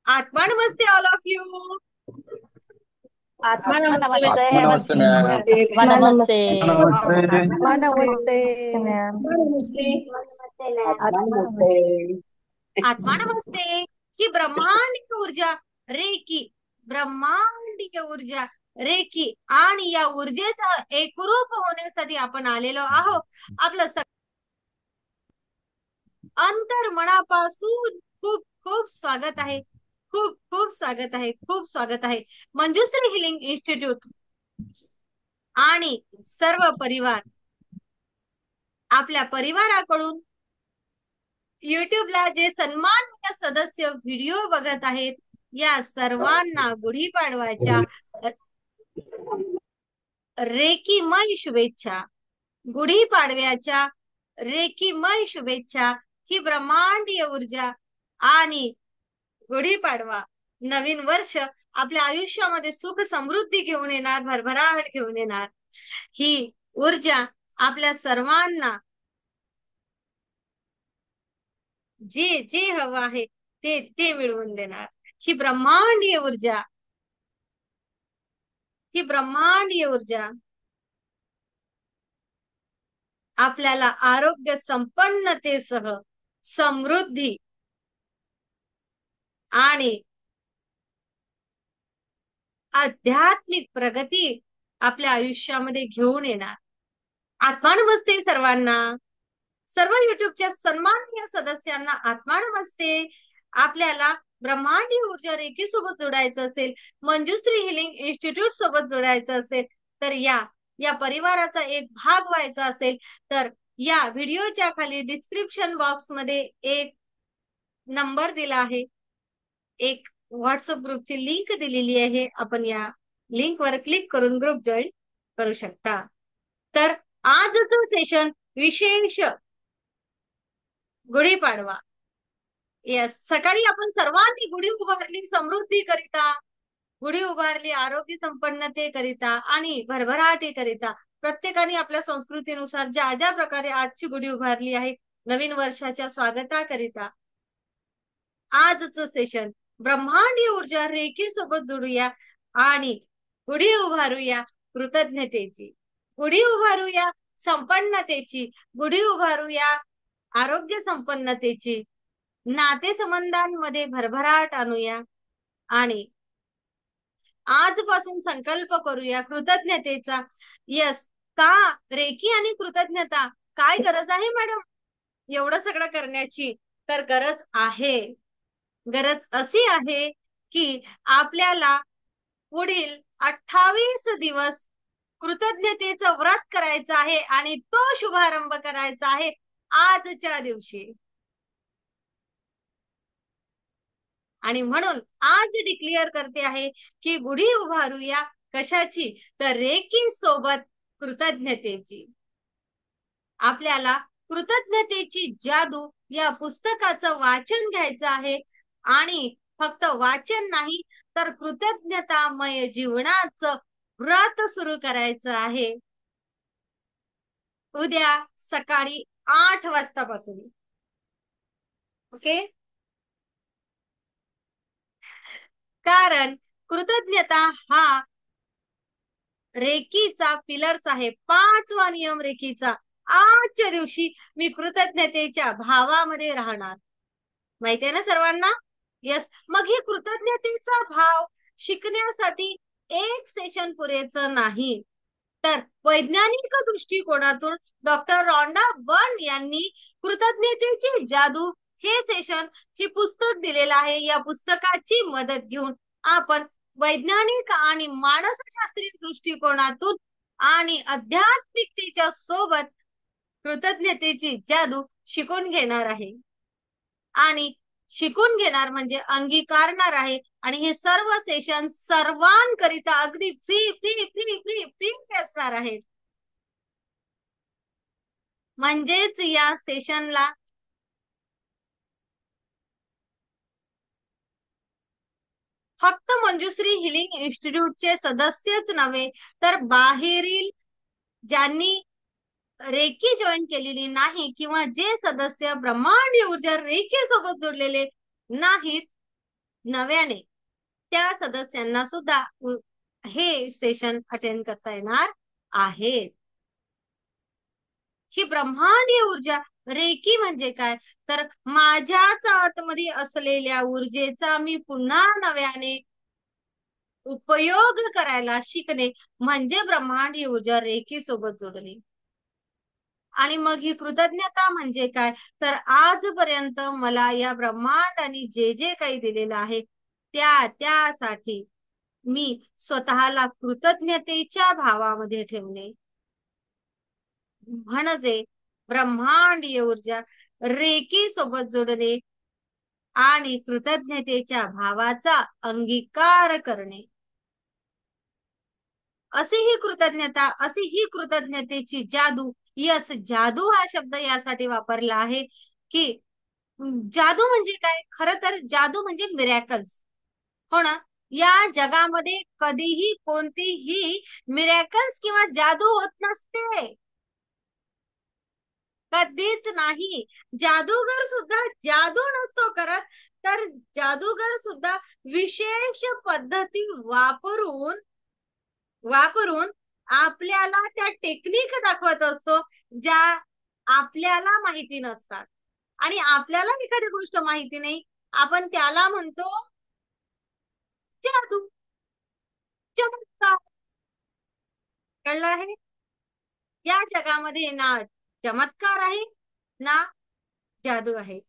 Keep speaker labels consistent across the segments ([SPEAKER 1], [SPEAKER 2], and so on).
[SPEAKER 1] आत्मा नमस्ते all of you.
[SPEAKER 2] आत्मा
[SPEAKER 3] आत्मा
[SPEAKER 2] नमस्ते
[SPEAKER 3] नमस्ते
[SPEAKER 4] आत्मा
[SPEAKER 2] मॅम.
[SPEAKER 4] नमस्ते मॅम.
[SPEAKER 3] आत्मा
[SPEAKER 5] आत्मा
[SPEAKER 3] नमस्ते
[SPEAKER 5] नमस्ते.
[SPEAKER 2] आत्मा नमस्ते.
[SPEAKER 5] मॅम.
[SPEAKER 1] नमस्ते.
[SPEAKER 3] आत्मा
[SPEAKER 2] आत्मा
[SPEAKER 3] नमस्ते.
[SPEAKER 2] नमस्ते.
[SPEAKER 1] आत्मा नमस्ते ही ब्रह्मांडीय ऊर्जा रेकी, ब्रह्मांडीय ऊर्जा रेकी आणि या ऊर्जेसह एकरूप होण्यासाठी आपण आलेलो आहोत. आपलं अंतर मनापासून खूप खूप स्वागत आहे. खूप खूप स्वागत आहे. खूप स्वागत आहे. मंजुश्री हिलिंग इन्स्टिट्यूट आणि सर्व परिवार, आपल्या परिवाराकडून युट्यूबला जे सन्माननीय सदस्य व्हिडिओ बघत आहेत, या सर्वांना गुढीपाडव्याच्या रेकीमय शुभेच्छा. गुढीपाडव्याच्या रेकीमय शुभेच्छा. ही ब्रह्मांडीय ऊर्जा आणि गुढीपाडवा नवीन वर्ष आपल्या आयुष्यामध्ये सुख समृद्धी घेऊन येणार, भरभराट घेऊन येणार. ही ऊर्जा आपल्या सर्वांना जे जे हवं आहे ते ते मिळवून देणार. ही ब्रह्मांडीय ऊर्जा, ही ब्रह्मांडीय ऊर्जा आपल्याला आरोग्य संपन्नतेसह समृद्धी आणि आध्यात्मिक प्रगती आपल्या आयुष्यामध्ये घेऊन येणार. आत्मा नमस्ते सर्वांना. सर्व युट्यूबच्या सन्माननीय सदस्यांना आत्मा नमस्ते. आपल्याला ब्रह्मांडीय ऊर्जा रेखी सोबत जोडायचं असेल, मंजुश्री हिलिंग इन्स्टिट्यूट सोबत जोडायचं असेल, तर या परिवाराचा एक भाग व्हायचा असेल, तर या व्हिडिओच्या खाली डिस्क्रिप्शन बॉक्स मध्ये एक नंबर दिला आहे, एक व्हॉट्सअप ग्रुपची लिंक दिलेली आहे. आपण या लिंक वर क्लिक करून ग्रुप जॉईन करू शकता. तर आजचं सेशन विशेष गुढीपाडवा. यस, सकाळी आपण सर्वांनी गुढी उभारली समृद्धी करिता, गुढी उभारली आरोग्य संपन्नते करिता आणि भरभराटी करिता. प्रत्येकाने आपल्या संस्कृतीनुसार ज्या ज्या प्रकारे आजची गुढी उभारली आहे, नवीन वर्षाच्या स्वागताकरिता. आजचं सेशन ब्रह्मांडीय ऊर्जा रेखी सोबत जोडूया आणि गुढी उभारूया कृतज्ञतेची, गुढी उभारूया संपन्नतेची, गुढी उभारूया आरोग्य संपन्नतेची, नातेसंबंधांमध्ये भरभराट आणूया आणि आजपासून संकल्प करूया कृतज्ञतेचा. यस, का रेकी आणि कृतज्ञता काय गरज आहे मॅडम एवढं सगळं करण्याची? तर गरज आहे, गरज अशी आहे की आपल्याला पुढील 28 दिवस कृतज्ञतेचं व्रत करायचं आहे आणि तो शुभारंभ करायचा आहे आजच्या दिवशी. आणि म्हणून आज डिक्लेअर करते आहे की गुढी उभारूया कशाची? तर रेकी सोबत कृतज्ञतेची. आपल्याला कृतज्ञतेची जादू या पुस्तकाचं वाचन घ्यायचं आहे आणि फक्त वाचन नाही तर कृतज्ञतामय जीवनाचं व्रत सुरू करायचं आहे उद्या सकाळी 8 वाजतापासून. ओके, कारण कृतज्ञता हा रेकीचा पिलर्स आहे, 5वा नियम रेकीचा. आजच्या दिवशी मी कृतज्ञतेच्या भावामध्ये राहणार. माहिती आहे ना सर्वांना? यस, मग ही कृतज्ञतेचा भाव शिकण्यासाठी एक सेशन पुरेसं नाही, तर वैज्ञानिक दृष्टिकोनातून डॉक्टर रॉन्डा बर्न यांनी कृतज्ञतेची जादू हे सेशन, हे पुस्तक दिलेलं आहे. या पुस्तकाची मदत घेऊन आपण वैज्ञानिक आणि मानसशास्त्रीय दृष्टिकोनातून आणि आध्यात्मिकतेच्या सोबत कृतज्ञतेची जादू शिकून घेणार आहे आणि शिकून घेणार म्हणजे अंगीकारणार आहे. आणि हे सर्व सेशन सर्वांकरिता अगदी free free free free free असणार आहेत. म्हणजेच या सेशनला फक्त मंजुश्री हिलिंग इन्स्टिट्यूटचे सदस्यच नव्हे तर बाहेरील ज्यांनी रेकी जॉईन केलेली नाही किंवा जे सदस्य ब्रह्मांडीय ऊर्जा रेकी सोबत जोडलेले नाहीत नव्याने, त्या सदस्यांना सुद्धा हे सेशन अटेंड करता येणार आहेत. ही ब्रह्मांडीय ऊर्जा रेकी म्हणजे काय, तर माझ्याच आतमध्ये असलेल्या ऊर्जेचा मी पुन्हा नव्याने उपयोग करायला शिकणे म्हणजे ब्रह्मांडीय ऊर्जा रेकी सोबत जोडणे. आणि मग ही कृतज्ञता म्हणजे काय, तर आजपर्यंत मला या ब्रह्मांडाने जे जे काही दिलेलं आहे त्यासाठी मी स्वतःला कृतज्ञतेच्या भावामध्ये ठेवणे म्हणजे ब्रह्मांडीय ऊर्जा रेकी सोबत जोडणे आणि कृतज्ञतेच्या भावाचा अंगीकार करणे. अशी ही कृतज्ञता, अशी ही कृतज्ञतेची जादू. यस, जादू हा शब्द यासाठी वापरला आहे की जादू म्हणजे काय, खरं तर जादू म्हणजे मिरॅकल्स. हो ना. या जगामध्ये कधीही कोणतीही मिरॅकल्स किंवा जादू होत नसते, कधीच नाही. जादूगर सुद्धा जादू नसतो करत, तर जादूगर सुद्धा विशेष पद्धती वापरून वापरून आपल्याला त्या टेक्निक दाखवत असतो ज्या आपल्याला माहिती नसतात. आणि आपल्याला एखादी गोष्ट माहिती नाही, आपण त्याला म्हणतो जादू, चमत्कार. कळलं आहे? या जगामध्ये ना चमत्कार आहे ना जादू आहे.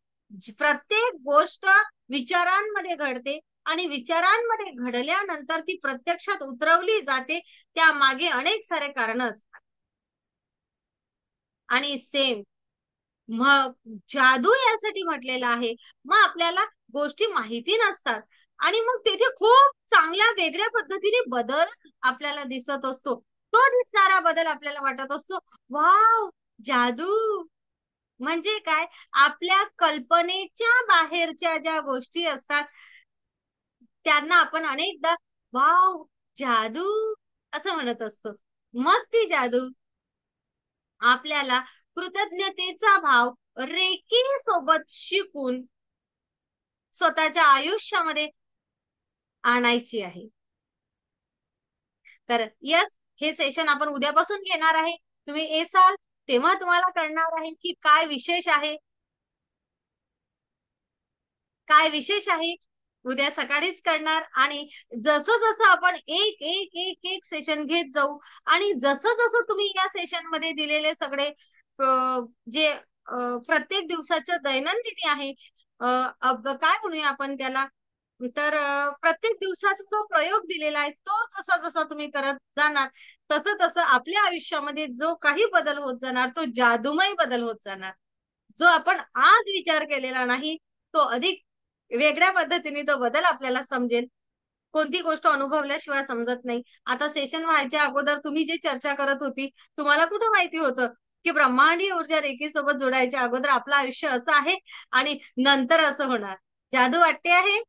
[SPEAKER 1] प्रत्येक गोष्ट विचारांमध्ये घडते आणि विचारांमध्ये घडल्यानंतर ती प्रत्यक्षात उतरवली जाते. त्या मागे अनेक सारे कारण असतात. आणि सेम मग जादू यासाठी म्हटलेला आहे, मग आपल्याला गोष्टी माहिती नसतात आणि मग तेथे खूप चांगल्या वेगळ्या पद्धतीने बदल आपल्याला दिसत असतो. तो दिसणारा बदल आपल्याला वाटत असतो वाव, जादू म्हणजे काय, आपल्या कल्पनेच्या बाहेरच्या ज्या गोष्टी असतात त्यांना आपण अनेकदा वाव, जादू असं म्हणत असतो. मग ती जादू आपल्याला कृतज्ञतेचा भाव रेकी सोबत शिकून स्वतःच्या आयुष्यामध्ये आणायची आहे. तर यस, हे सेशन आपण उद्यापासून घेणार आहे. तुम्ही येसाल तेव्हा तुम्हाला कळणार आहे की काय विशेष आहे, काय विशेष आहे. उद्या सकाळीच करणार. आणि जसं जसं आपण एक एक एक एक सेशन घेत जाऊ आणि जसं जसं तुम्ही या सेशन मध्ये दिलेले सगळे जे प्रत्येक दिवसाचं दैनंदिनी आहे, काय म्हणूया आपण त्याला, तर प्रत्येक दिवसाचा जो प्रयोग दिलेला आहे तो जसा जसा तुम्ही करत जाणार तसं तसं आपल्या आयुष्यामध्ये जो काही बदल होत जाणार तो जादूमय बदल होत जाणार. जो आपण आज विचार केलेला नाही तो अधिक वेगळ्या पद्धतीने तो बदल आपल्याला समजेल. कोणती गोष्ट अनुभवल्याशिवाय समजत नाही. आता सेशन व्हायच्या अगोदर तुम्ही जे चर्चा करत होती, तुम्हाला कुठं माहिती होतं की ब्रह्मांडीय ऊर्जा रेखी सोबत जोडायच्या अगोदर आपलं आयुष्य असं आहे आणि नंतर असं होणार. जादू वाटते आहे.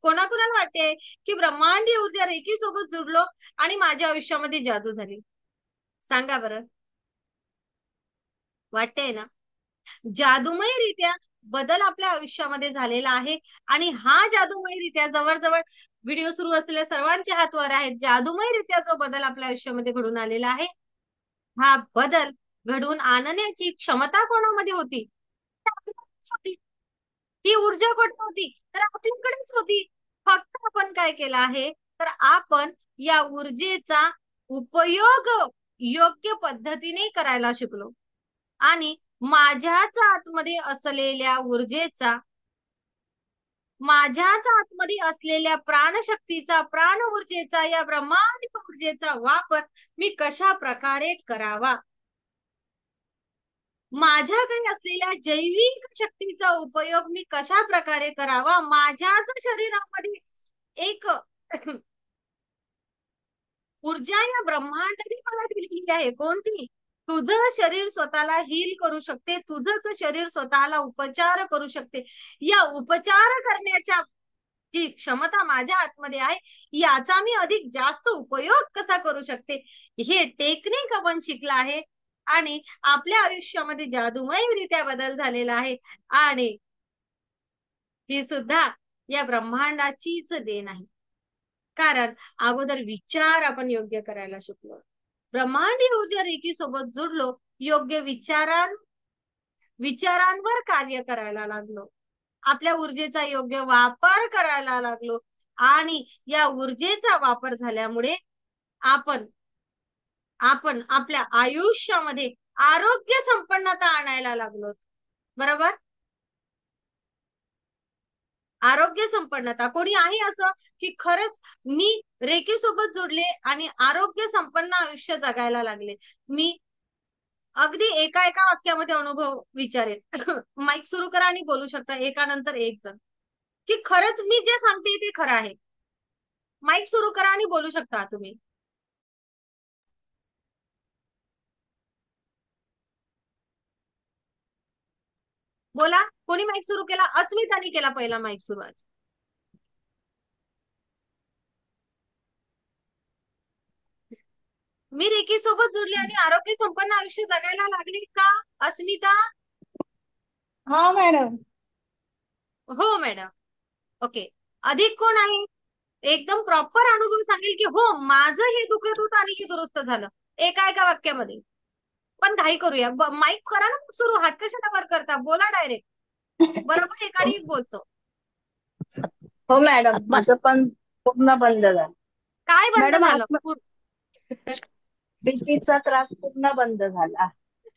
[SPEAKER 1] कोणाकोणाला वाटते की ब्रह्मांडीय ऊर्जा रेखी सोबत जुडलो आणि माझ्या आयुष्यामध्ये जादू झाली, सांगा बरं. वाटते ना. जादूमयरित्या बदल आपल्या आयुष्यामध्ये झालेला आहे आणि हा जादूमयरित्या जवळजवळ व्हिडिओ सुरू असलेल्या सर्वांचे हात वर आहेत. जादूमयरित्या जो बदल आपल्या आयुष्यामध्ये घडून आलेला आहे, हा बदल घडवून आणण्याची क्षमता कोणामध्ये होती, होती. ही ऊर्जा कुठे होती, तर आपल्याकडेच होती. फक्त आपण काय केलं आहे, तर आपण या ऊर्जेचा उपयोग योग्य पद्धतीने करायला शिकलो आणि माझ्याच आतमध्ये असलेल्या ऊर्जेचा, माझ्याच आतमध्ये असलेल्या प्राणशक्तीचा, प्राण ऊर्जेचा, या ब्रह्मांड ऊर्जेचा वापर मी कशा प्रकारे करावा, माझ्याकडे असलेल्या जैविक शक्तीचा उपयोग मी कशा प्रकारे करावा, माझ्याच शरीरामध्ये एक ऊर्जा या ब्रह्मांडाने मला दिलेली आहे. कोणती? तुझं शरीर स्वतःला हील करू शकते, तुझंच शरीर स्वतःला उपचार करू शकते. या उपचार करण्याच्या जी क्षमता माझ्या आतमध्ये आहे याचा मी अधिक जास्त उपयोग कसा करू शकते, हे टेक्निक आपण शिकला आहे. आणि आपल्या आयुष्यामध्ये जादूमयरित्या बदल झालेला आहे. आणि ही सुद्धा या ब्रह्मांडाचीच देण आहे. कारण अगोदर विचार आपण योग्य करायला शिकलो, ब्रह्मांडीय ऊर्जा रेखी सोबत जोडलो, योग्य विचारांवर कार्य करायला लागलो, आपल्या ऊर्जेचा योग्य वापर करायला लागलो आणि या ऊर्जेचा वापर झाल्यामुळे आपण आपण आपल्या आयुष्यामध्ये आरोग्य संपन्नता आणायला लागलो. बरोबर? आरोग्य संपन्नता. कोणी आहे असं की खरंच मी रेखेसोबत जोडले आणि आरोग्य संपन्न आयुष्य जगायला लागले? मी अगदी एका एका वाक्यामध्ये अनुभव विचारेल. माईक सुरू करा आणि बोलू शकता एकानंतर एक जण, की खरंच मी जे सांगते ते खरं आहे. माईक सुरू करा आणि बोलू शकता तुम्ही. बोला. कोणी माईक सुरू केला? अस्मिताने केला पहिला माईक सुरू आज. मी रेकी सोबत जोडले आणि आरोग्य संपन्न आयुष्य जगायला लागले का? अस्मिता?
[SPEAKER 2] हा मॅडम.
[SPEAKER 1] हो मॅडम. ओके. अधिक कोण आहे? एकदम प्रॉपर अनुभव सांगेल की हो माझं हे दुखत होतं आणि हे दुरुस्त झालं, एका एका वाक्यामध्ये. पण घाई करूया. माईक करा ना सुरू. हात कशाला वर करता? बोला डायरेक्ट. बरोबर एकाने एक बोलतो.
[SPEAKER 2] हो मॅडम, माझं पण पूर्ण बंद झालं.
[SPEAKER 1] काय बंद
[SPEAKER 2] मॅडम
[SPEAKER 1] झालं?
[SPEAKER 2] बीपीचा त्रास पूर्ण बंद झाला.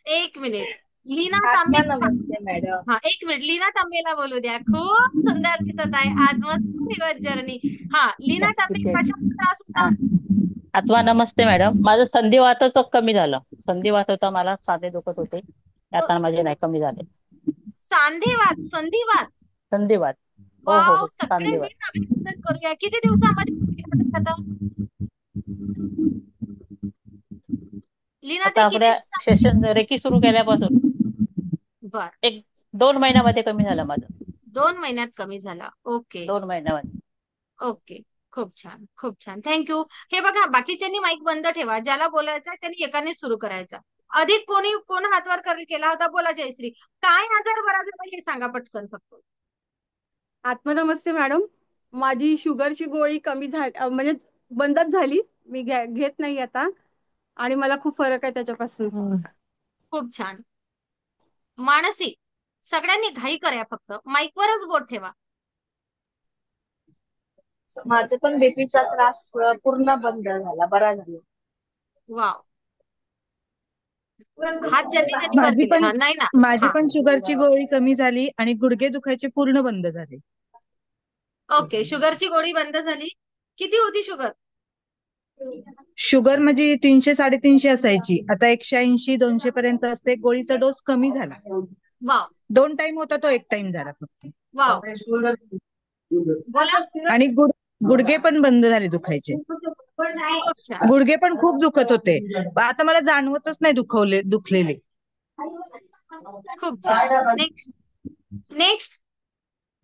[SPEAKER 1] एक मिनिट. लीना तांबे.
[SPEAKER 2] आत्मा नमस्ते मॅडम.
[SPEAKER 1] हा एक मिनिट. लीना तांबेला बोलू द्या. खूप सुंदर दिसत आहे आज. मस्त दिवस जर्नी. हा लीना तांबे,
[SPEAKER 2] ठीक आहे.
[SPEAKER 1] कशाचा त्रास होता?
[SPEAKER 2] हा. आत्मा नमस्ते मॅडम, माझं संधिवाताचं कमी झालं. संधिवात होता मला, साधे दुखत होते, आता माझे नाही कमी झाले.
[SPEAKER 1] सांधेवात, संधिवात.
[SPEAKER 2] संधिवात. हो हो
[SPEAKER 1] वाव,
[SPEAKER 2] हो,
[SPEAKER 1] सगळे
[SPEAKER 2] सांधेवात.
[SPEAKER 1] मिळून अभिनंदन करूया. किती दिवसामध्ये आता? लीना
[SPEAKER 2] आता
[SPEAKER 1] ताई किती
[SPEAKER 2] आपल्या
[SPEAKER 1] दिवसामध्ये?
[SPEAKER 2] सेशन रेकी सुरू केल्यापासून
[SPEAKER 1] बर.
[SPEAKER 2] 1-2 महिन्यामध्ये कमी झालं माझं.
[SPEAKER 1] 2 महिन्यात कमी झाला. ओके.
[SPEAKER 2] 2 महिन्यामध्ये.
[SPEAKER 1] ओके. खूप छान, खूप छान. थँक्यू. हे बघा, बाकीच्यांनी माईक बंद ठेवा. ज्याला बोलायचं आहे त्यांनी एकाने सुरू करायचा. अधिक कोण हातवर केला होता? बोला जयश्री. काय आजार बरा झाला हे सांगा पटकन फक्त.
[SPEAKER 3] आत्मनमस्ते मॅडम. माझी शुगरची गोळी कमी झाली, म्हणजे बंदच झाली. मी घेत नाही आता आणि मला खूप फरक आहे त्याच्यापासून.
[SPEAKER 1] खूप छान. मानसी, सगळ्यांनी घाई करा, फक्त माईकवरच बोट ठेवा.
[SPEAKER 2] माझं पण बीपीचा त्रास पूर्ण बंद झाला, बरा झाला.
[SPEAKER 1] वाव. हात ज्यांनी ज्यांनी वर
[SPEAKER 4] माझी
[SPEAKER 1] केले.
[SPEAKER 4] पण
[SPEAKER 1] हा नाही ना.
[SPEAKER 4] माझी
[SPEAKER 1] हा
[SPEAKER 4] पण शुगरची गोळी कमी झाली आणि गुडघे दुखायचे पूर्ण बंद झाले.
[SPEAKER 1] ओके. शुगरची गोळी बंद झाली. किती होती शुगर?
[SPEAKER 4] शुगर म्हणजे 300-350 असायची, आता 180-200 पर्यंत असते. गोळीचा डोस कमी झाला.
[SPEAKER 1] वाव.
[SPEAKER 4] 2 टाइम होता तो 1 टाइम झाला फक्त.
[SPEAKER 1] वाव. बोला.
[SPEAKER 4] आणि गुडघे पण बंद झाले दुखायचे.
[SPEAKER 1] खूप छान.
[SPEAKER 4] गुडघे पण खूप दुखत होते, आता मला जाणवतच नाही दुखलेले.
[SPEAKER 1] खूप छान. नेक्स्ट. नेक्स्ट.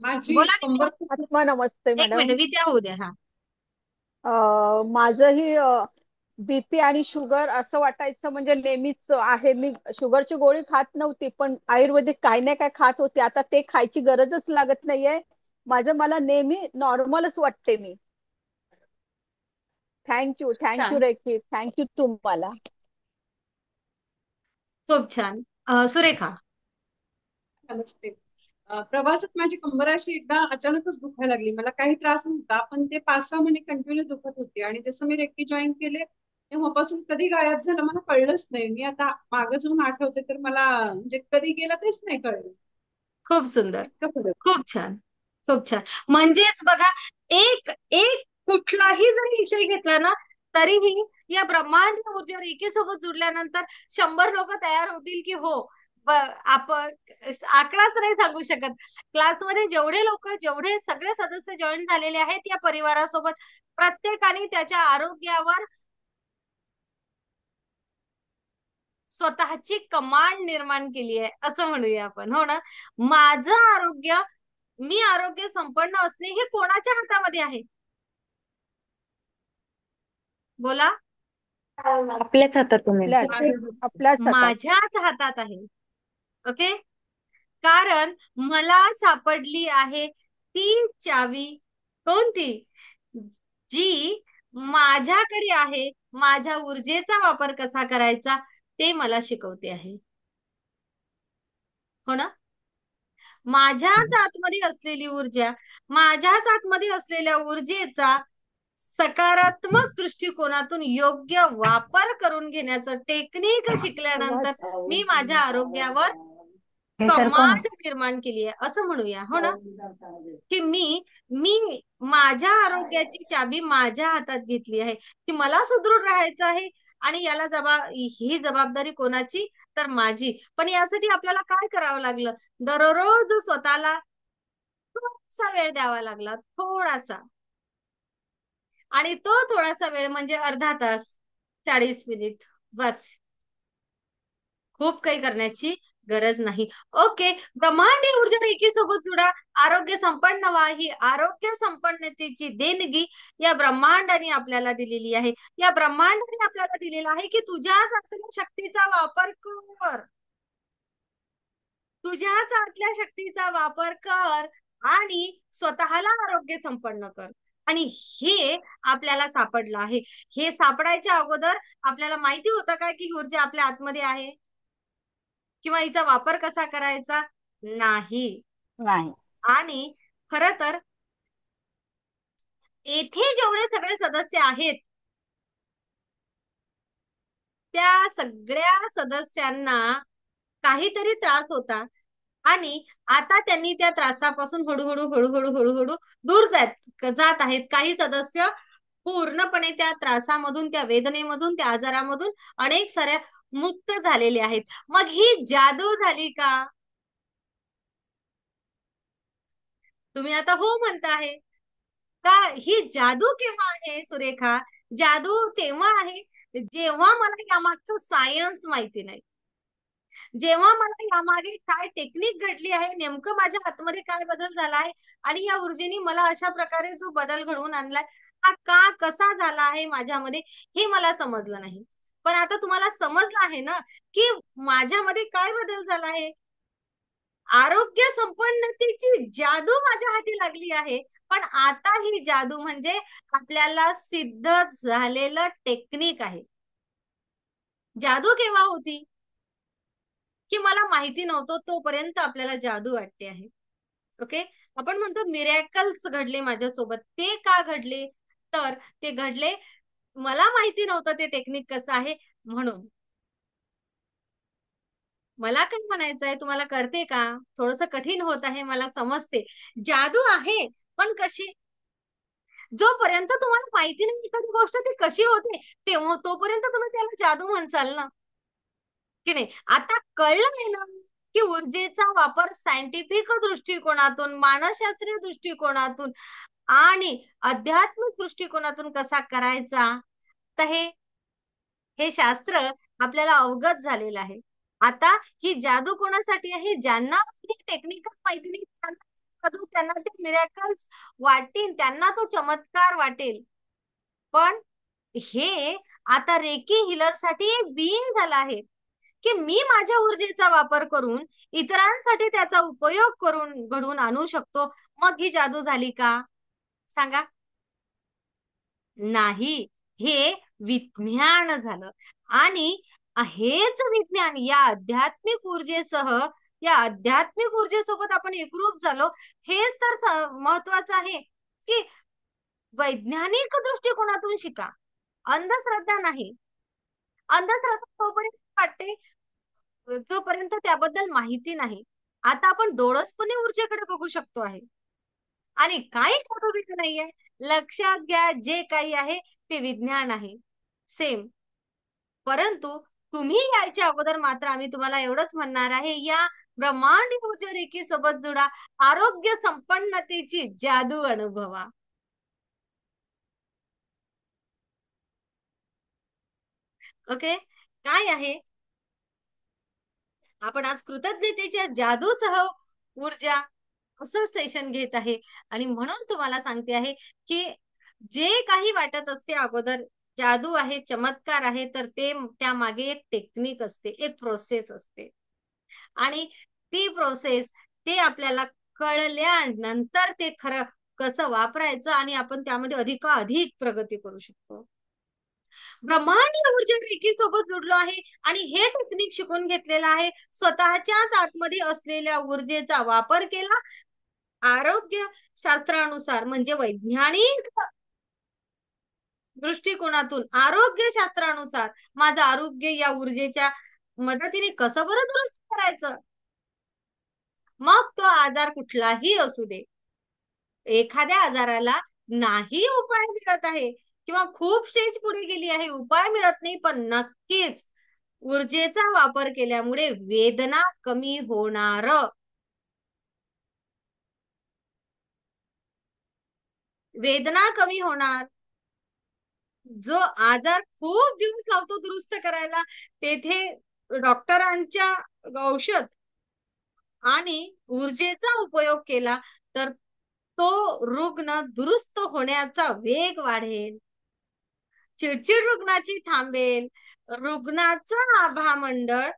[SPEAKER 1] बोला विद्या.
[SPEAKER 5] आत्मा नमस्ते
[SPEAKER 1] एक
[SPEAKER 5] मॅडम.
[SPEAKER 1] मिनिट विद्या होऊ द्या. हा
[SPEAKER 5] माझंही बीपी आणि शुगर असं वाटायचं म्हणजे नेहमीच आहे. मी शुगरची गोळी खात नव्हती, पण आयुर्वेदिक काही ना काय खात होते. आता ते खायची गरजच लागत नाहीये. मला नेहमी नॉर्मलच वाटते मी. थँक्यू
[SPEAKER 1] छान.
[SPEAKER 5] रेखी, थँक्यू तुम्हाला.
[SPEAKER 1] खूप छान. सुरेखा.
[SPEAKER 6] नमस्ते. प्रवासात माझी कंबर अशी एकदा अचानकच दुखायला लागली. मला काही त्रास नव्हता, पण ते 5-6 महिने कंटिन्यू दुखत होते आणि जसं मी रेकी जॉईन केले तेव्हापासून कधी गायब झालं मला कळलंच नाही. मी आता मागं जाऊन आठवते तर मला म्हणजे कधी गेलं तेच नाही कळलं.
[SPEAKER 1] खूप सुंदर.
[SPEAKER 6] इतका फरक.
[SPEAKER 1] खूप छान. खूप छान. म्हणजेच बघा, एक एक कुठलाही जरी विषय घेतला ना, तरीही या ब्रह्मांड ऊर्जा रेखेसोबत जुडल्यानंतर 100 लोक तयार होतील की हो. आपण आकडाच नाही सांगू शकत. क्लासमध्ये जेवढे लोक, जेवढे सगळे सदस्य जॉईन झालेले आहेत या परिवारासोबत, प्रत्येकाने त्याच्या आरोग्यावर स्वतःची कमांड निर्माण केली आहे असं म्हणूया आपण. हो ना. माझं आरोग्य, मी आरोग्य संपन्न असणे हे कोणाच्या हातामध्ये आहे? बोला.
[SPEAKER 7] आपल्याच हातातून येते.
[SPEAKER 5] आपल्याच हातात.
[SPEAKER 1] माझ्याच हातात आहे. ओके, कारण मला सापडली आहे ती चावी. कोणती? जी माझ्याकडे आहे. माझ्या ऊर्जेचा वापर कसा करायचा ते मला शिकवते आहे. हो ना? माझ्याच आतमध्ये असलेली ऊर्जा, माझ्याच आतमध्ये असलेल्या ऊर्जेचा सकारात्मक दृष्टिकोनातून योग्य वापर करून घेण्याचं टेक्निक शिकल्यानंतर मी माझ्या आरोग्यावर
[SPEAKER 7] हे तर कोण?
[SPEAKER 1] कमांड निर्माण केली आहे असं म्हणूया. हो ना? की मी माझ्या आरोग्याची चाबी माझ्या हातात घेतली आहे, की मला सुदृढ राहायचं आहे आणि ही जबाबदारी कोणाची? तर माझी. पण यासाठी आपल्याला काय करावं लागलं? दररोज स्वतःला थोडासा वेळ द्यावा लागला, थोडासा. आणि तो थोडासा वेळ म्हणजे अर्धा तास, 40 मिनिट, बस. खूप काही करण्याची गरज नाही. ओके, ब्रह्मांडी ऊर्जा रेखी सोबत जुडा, आरोग्य संपन्न व्हा. ही आरोग्य संपन्नतेची देणगी या ब्रह्मांडाने आपल्याला दिलेली आहे. या ब्रह्मांडाने आपल्याला दिलेला आहे की तुझ्याच आतल्या शक्तीचा वापर कर. तुझ्याच आतल्या शक्तीचा वापर कर आणि स्वतःला आरोग्य संपन्न कर. आणि हे आपल्याला सापडलं आहे. हे सापडायच्या अगोदर आपल्याला माहिती होतं का की ऊर्जा आपल्या आतमध्ये आहे किंवा हिचा वापर कसा करायचा? नाही.
[SPEAKER 2] नाही.
[SPEAKER 1] आणि खर तर येथे जेवढे सगळे सदस्य आहेत त्या सगळ्या सदस्यांना काहीतरी त्रास होता आणि आता त्यांनी त्या त्रासापासून हळूहळू दूर जात आहेत. काही सदस्य पूर्णपणे त्या त्रासामधून, त्या वेदनेमधून, त्या आजारामधून अनेक साऱ्या मुक्त झालेले आहेत. मग ही जादू झाली का? तुम्ही आता हो म्हणता आहे का? ही जादू केव्हा आहे सुरेखा? जादू तेव्हा आहे जेव्हा मला यामागचं सायन्स माहिती नाही, जेव्हा मला यामागे काय टेक्निक घडली आहे, नेमकं माझ्या आतमध्ये काय बदल झाला आहे आणि या ऊर्जेने मला अशा प्रकारे जो बदल घडवून आणलाय हा का कसा झाला आहे माझ्यामध्ये हे मला समजलं नाही. पण आता तुम्हाला समजलं आहे ना की माझ्यामध्ये काय बदल झाला आहे. आरोग्य संपन्नतेची जादू माझ्या हाती लागली आहे. पण आता ही जादू म्हणजे आपल्याला सिद्ध झालेलं टेक्निक आहे. जादू केव्हा होती की मला माहिती नव्हतं तोपर्यंत आपल्याला जादू वाटते आहे. ओके, आपण म्हणतो मिरॅकल्स घडले माझ्यासोबत. ते का घडले? तर ते घडले मला माहिती नव्हतं ते टेक्निक कसं आहे म्हणून. मला काय म्हणायचं आहे तुम्हाला कळते का? थोडस कठीण होत आहे मला समजते. जादू आहे पण कशी? जोपर्यंत तुम्हाला माहिती नाही एखादी गोष्ट ती कशी होते तेव्हा तोपर्यंत तुम्ही त्याला जादू म्हणसाल ना, की नाही? आता कळलं आहे ना की ऊर्जेचा वापर सायंटिफिक दृष्टिकोनातून, मानसशास्त्रीय दृष्टिकोनातून आणि आध्यात्मिक दृष्टिकोनातून कसा करायचा. तर हे शास्त्र आपल्याला अवगत झालेलं आहे. आता ही जादू कोणासाठी आहे? ज्यांना टेक्निकल माहिती नाही त्यांना ते मिरॅकल्स वाटेल, त्यांना तो चमत्कार वाटेल. पण हे आता रेकी हिलर साठी एक बीइंग झाला आहे की मी माझ्या ऊर्जेचा वापर करून इतरांसाठी त्याचा उपयोग करून घडवून आणू शकतो. मग ही जादू झाली का? सांगा. नाही, हे विज्ञान झालं. आणि हेच विज्ञान या आध्यात्मिक ऊर्जेसह, या आध्यात्मिक ऊर्जेसोबत आपण एकरूप झालो. हेच तर महत्वाचं आहे की वैज्ञानिक दृष्टिकोनातून शिका, अंधश्रद्धा नाही. अंधश्रद्धा तोपर्यंत वाटते तोपर्यंत त्याबद्दल माहिती नाही. आता आपण डोळसपणे ऊर्जेकडे बघू शकतो आहे आणि काहीच अडोबीत नाहीये. लक्षात घ्या, जे काही आहे ते विज्ञान आहे सेम. परंतु तुम्ही यायच्या अगोदर मात्र आम्ही तुम्हाला एवढंच म्हणणार आहे, या ब्रह्मांड ऊर्जा रेखी सोबत जुडा, आरोग्य संपन्नतेची जादू अनुभवा. ओके, काय आहे? आपण आज कृतज्ञतेच्या जादूसह ऊर्जा असं सेशन घेत आहे आणि म्हणून तुम्हाला सांगते आहे की जे काही वाटत असते अगोदर जादू आहे, चमत्कार आहे, तर ते त्यामागे एक टेक्निक असते, एक प्रोसेस असते. आणि ती प्रोसेस ते आपल्याला कळल्यानंतर ते खरं कसं वापरायचं आणि आपण त्यामध्ये अधिकाधिक प्रगती करू शकतो. ब्रह्मांड ऊर्जा रेखी सोबत जोडलो आहे आणि हे टेक्निक शिकून घेतलेलं आहे. स्वतःच्याच आतमध्ये असलेल्या ऊर्जेचा वापर केला. आरोग्य शास्त्रानुसार म्हणजे वैज्ञानिक दृष्टिकोनातून आरोग्य शास्त्रानुसार माझं आरोग्य या ऊर्जेच्या मदतीने कसं बरं दुरुस्त करायचं. मग तो आजार कुठलाही असू दे, एखाद्या आजाराला नाही उपाय मिळत आहे किंवा खूप स्टेज पुढे गेली आहे, उपाय मिळत नाही, पण नक्कीच ऊर्जेचा वापर केल्यामुळे वेदना कमी होणार. वेदना कमी होणार. जो आजार खूप दिवस लावतो दुरुस्त करायला, तेथे डॉक्टरांच्या औषध आणि ऊर्जेचा उपयोग केला तर तो रुग्ण दुरुस्त होण्याचा वेग वाढेल. चिडचिड रुग्णाची थांबेल. रुग्णाचं आभामंडळ,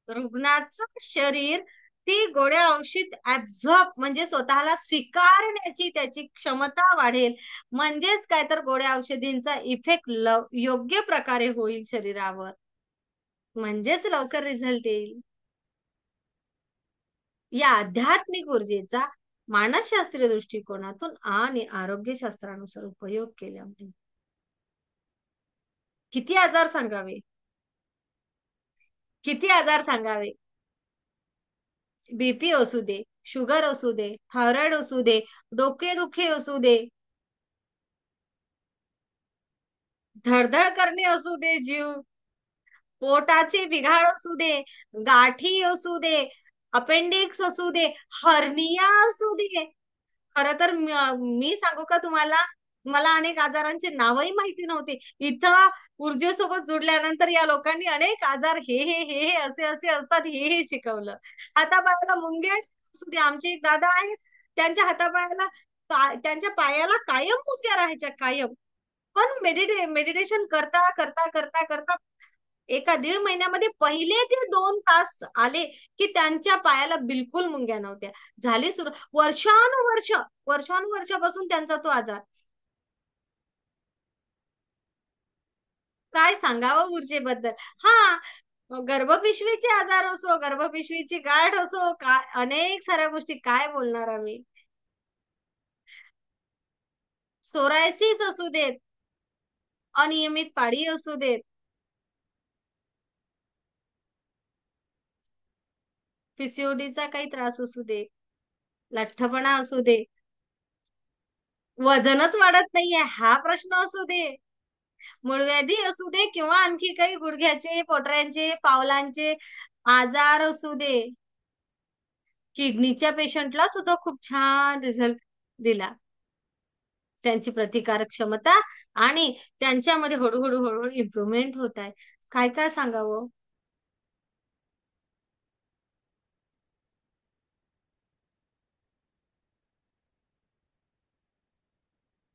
[SPEAKER 1] रुग्णाचं शरीर ती गोळ्या औषध ऍब्झॉर्ब म्हणजे स्वतःला स्वीकारण्याची त्याची क्षमता वाढेल. म्हणजेच काय तर गोळ्या औषधींचा इफेक्ट योग्य प्रकारे होईल शरीरावर, म्हणजेच लवकर रिझल्ट येईल. या आध्यात्मिक ऊर्जेचा मानसशास्त्रीय दृष्टिकोनातून आणि आरोग्यशास्त्रानुसार उपयोग केल्यामुळे किती आजार सांगावे, किती आजार सांगावे. बीपी असू दे, शुगर असू दे, थायरॉइड असू दे, डोकेदुखी असू दे, धडधड करणे असू दे जीव, पोटाचे बिघाड असू दे, गाठी असू दे, अपेंडिक्स असू दे, हर्निया असू दे. खर तर मी सांगू का तुम्हाला, मला अनेक आजारांची नावही माहिती नव्हती. इथं ऊर्जेसोबत जुडल्यानंतर या लोकांनी अनेक आजार हे असे असे असतात हे शिकवलं. हातापायाला मुंग्या असू दे, आमचे एक दादा आहेत, त्यांच्या हातापायाला त्यांच्या पायाला कायम मुंग्या राहायच्या, कायम. पण मेडिटेशन करता करता करता करता एका 1.5 महिन्यामध्ये पहिले ते 2 तास आले की त्यांच्या पायाला बिलकुल मुंग्या नव्हत्या. झाली सुरू वर्षानुवर्षापासून त्यांचा तो आजार. काय सांगावं ऊर्जेबद्दल. हा, गर्भपिशवीचे आजार असो, गर्भपिशवीची गाठ असो, अनेक साऱ्या गोष्टी काय बोलणार आम्ही. सोरायसिस असू देत, अनियमित पाळी असू देत, पीसीओडीचा काही त्रास असू दे, लठ्ठपणा असू दे, वजनच वाढत नाहीये हा प्रश्न असू दे, मूळव्याधी असू दे किंवा आणखी काही गुडघ्याचे, पोटऱ्यांचे, पावलांचे आजार असू दे. किडनीच्या पेशंटला सुद्धा खूप छान रिझल्ट दिला. त्यांची प्रतिकारक क्षमता आणि त्यांच्यामध्ये हळूहळू इम्प्रुव्हमेंट होत आहे. काय काय सांगावं.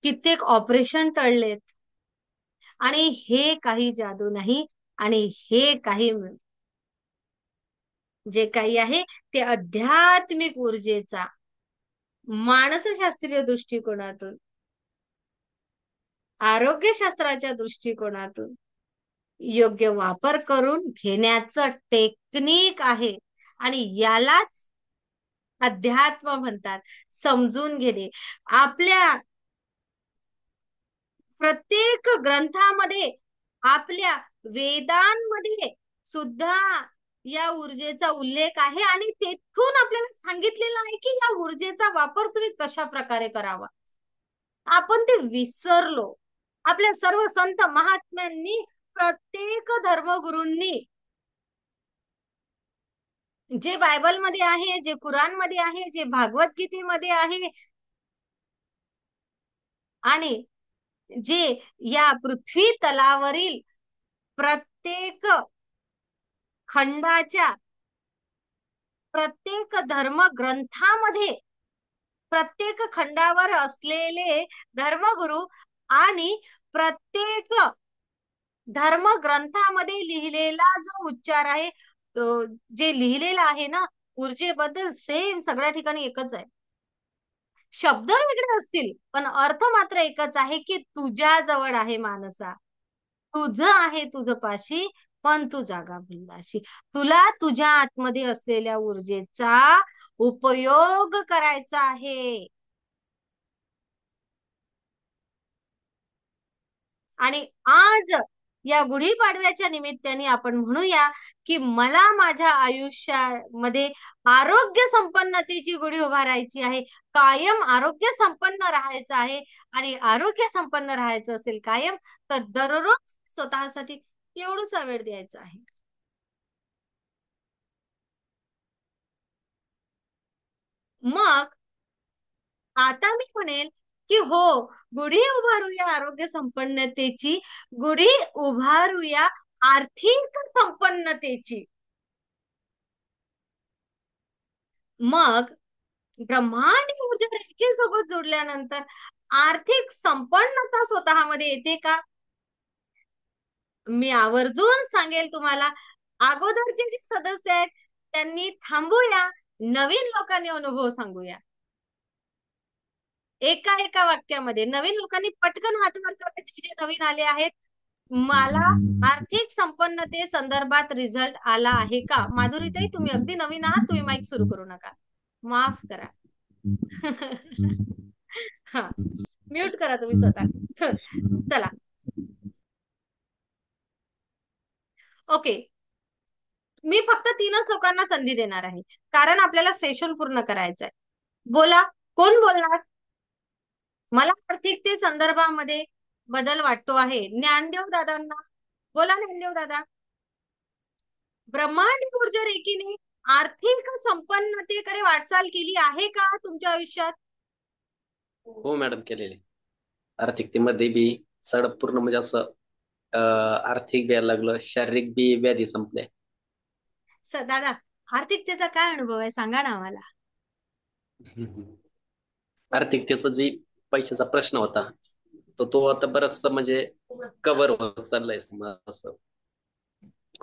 [SPEAKER 1] कित्येक ऑपरेशन टळलेत. आणि हे काही जादू नाही, आणि हे काही जे काही आहे ते आध्यात्मिक ऊर्जेचा मानसशास्त्रीय दृष्टिकोनातून, आरोग्यशास्त्राच्या दृष्टिकोनातून योग्य वापर करून घेण्याचं टेक्निक आहे. आणि यालाच अध्यात्म म्हणतात. समजून घेणे. आपल्या प्रत्येक ग्रंथामध्ये, आपल्या वेदांमध्ये सुद्धा या ऊर्जेचा उल्लेख आहे आणि तेथून आपल्याला सांगितलेलं आहे की या ऊर्जेचा वापर तुम्ही कशा प्रकारे करावा. आपण ते विसरलो. आपल्या सर्व संत महात्म्यांनी, प्रत्येक धर्मगुरूंनी जे बायबलमध्ये आहे, जे कुराणमध्ये आहे, जे भागवतगीतेमध्ये आहे आणि जे या पृथ्वी तलावरील प्रत्येक खंडाच्या, प्रत्येक धर्मग्रंथामध्ये, प्रत्येक खंडावर असलेले धर्मगुरू आणि प्रत्येक धर्म ग्रंथामध्ये लिहिलेला जो उच्चार आहे, जे लिहिलेला आहे ना ऊर्जेबद्दल, सेम सगळ्या ठिकाणी एकच आहे. शब्द वेगळे असतील पण अर्थ मात्र एकच आहे, की तुझ्या जवळ आहे मानसा, तुझं आहे तुझं पाशी, पण तू जागा भुललाशी. तुला तुझ्या आतमध्ये असलेल्या ऊर्जेचा उपयोग करायचा आहे. आणि आज या गुढीपाडव्याच्या निमित्ताने आपण म्हणूया की मला माझ्या आयुष्यामध्ये आरोग्य संपन्नतेची गुढी उभारायची आहे. कायम आरोग्य संपन्न राहायचं आहे. आणि आरोग्य संपन्न राहायचं असेल कायम, तर दररोज स्वतःसाठी एवढासा वेळ द्यायचा आहे. मग आता मी म्हणेल की हो, गुढी उभारूया आरोग्य संपन्नतेची, गुढी उभारूया आर्थिक संपन्नतेची. मग ब्रह्मांड ऊर्जा रेखेसोबत जोडल्यानंतर आर्थिक संपन्नता स्वतःमध्ये येते का? मी आवर्जून सांगेल तुम्हाला. अगोदरचे जे सदस्य आहेत त्यांनी थांबूया, नवीन लोकांनी अनुभव सांगूया. एका एका वाक्यामध्ये नवीन लोकांनी पटकन हात वर करायचे, जे नवीन आले आहेत. मला आर्थिक संपन्नते संदर्भात रिझल्ट आला आहे का? माधुरीताई, तुम्ही अगदी नवीन आहात, तुम्ही माईक सुरू करू नका, माफ करा. हा, म्यूट करा तुम्ही स्वतः. चला, ओके. मी फक्त 3च लोकांना संधी देणार आहे, कारण आपल्याला सेशन पूर्ण करायचं आहे. बोला, कोण बोलणार? मला आर्थिकते संदर्भामध्ये बदल वाटतो आहे. ज्ञानदेव दादांना बोला. ज्ञानदेव दादा, ब्रह्मांड ऊर्जा रेखीने आर्थिक संपन्नतेकडे वाटचाल केली आहे का तुमच्या आयुष्यात?
[SPEAKER 8] हो मॅडम, केलेले. आर्थिकतेमध्ये बी सगळं पूर्ण म्हणजे असं आर्थिक बी यायला लागलं, शारीरिक बी व्याधी संपल्या.
[SPEAKER 1] दादा, आर्थिकतेचा काय अनुभव आहे सांगा ना आम्हाला.
[SPEAKER 8] आर्थिकतेचा जे पैशाचा प्रश्न होता तो आता बराचसा म्हणजे कव्हर होत चाललाय. असं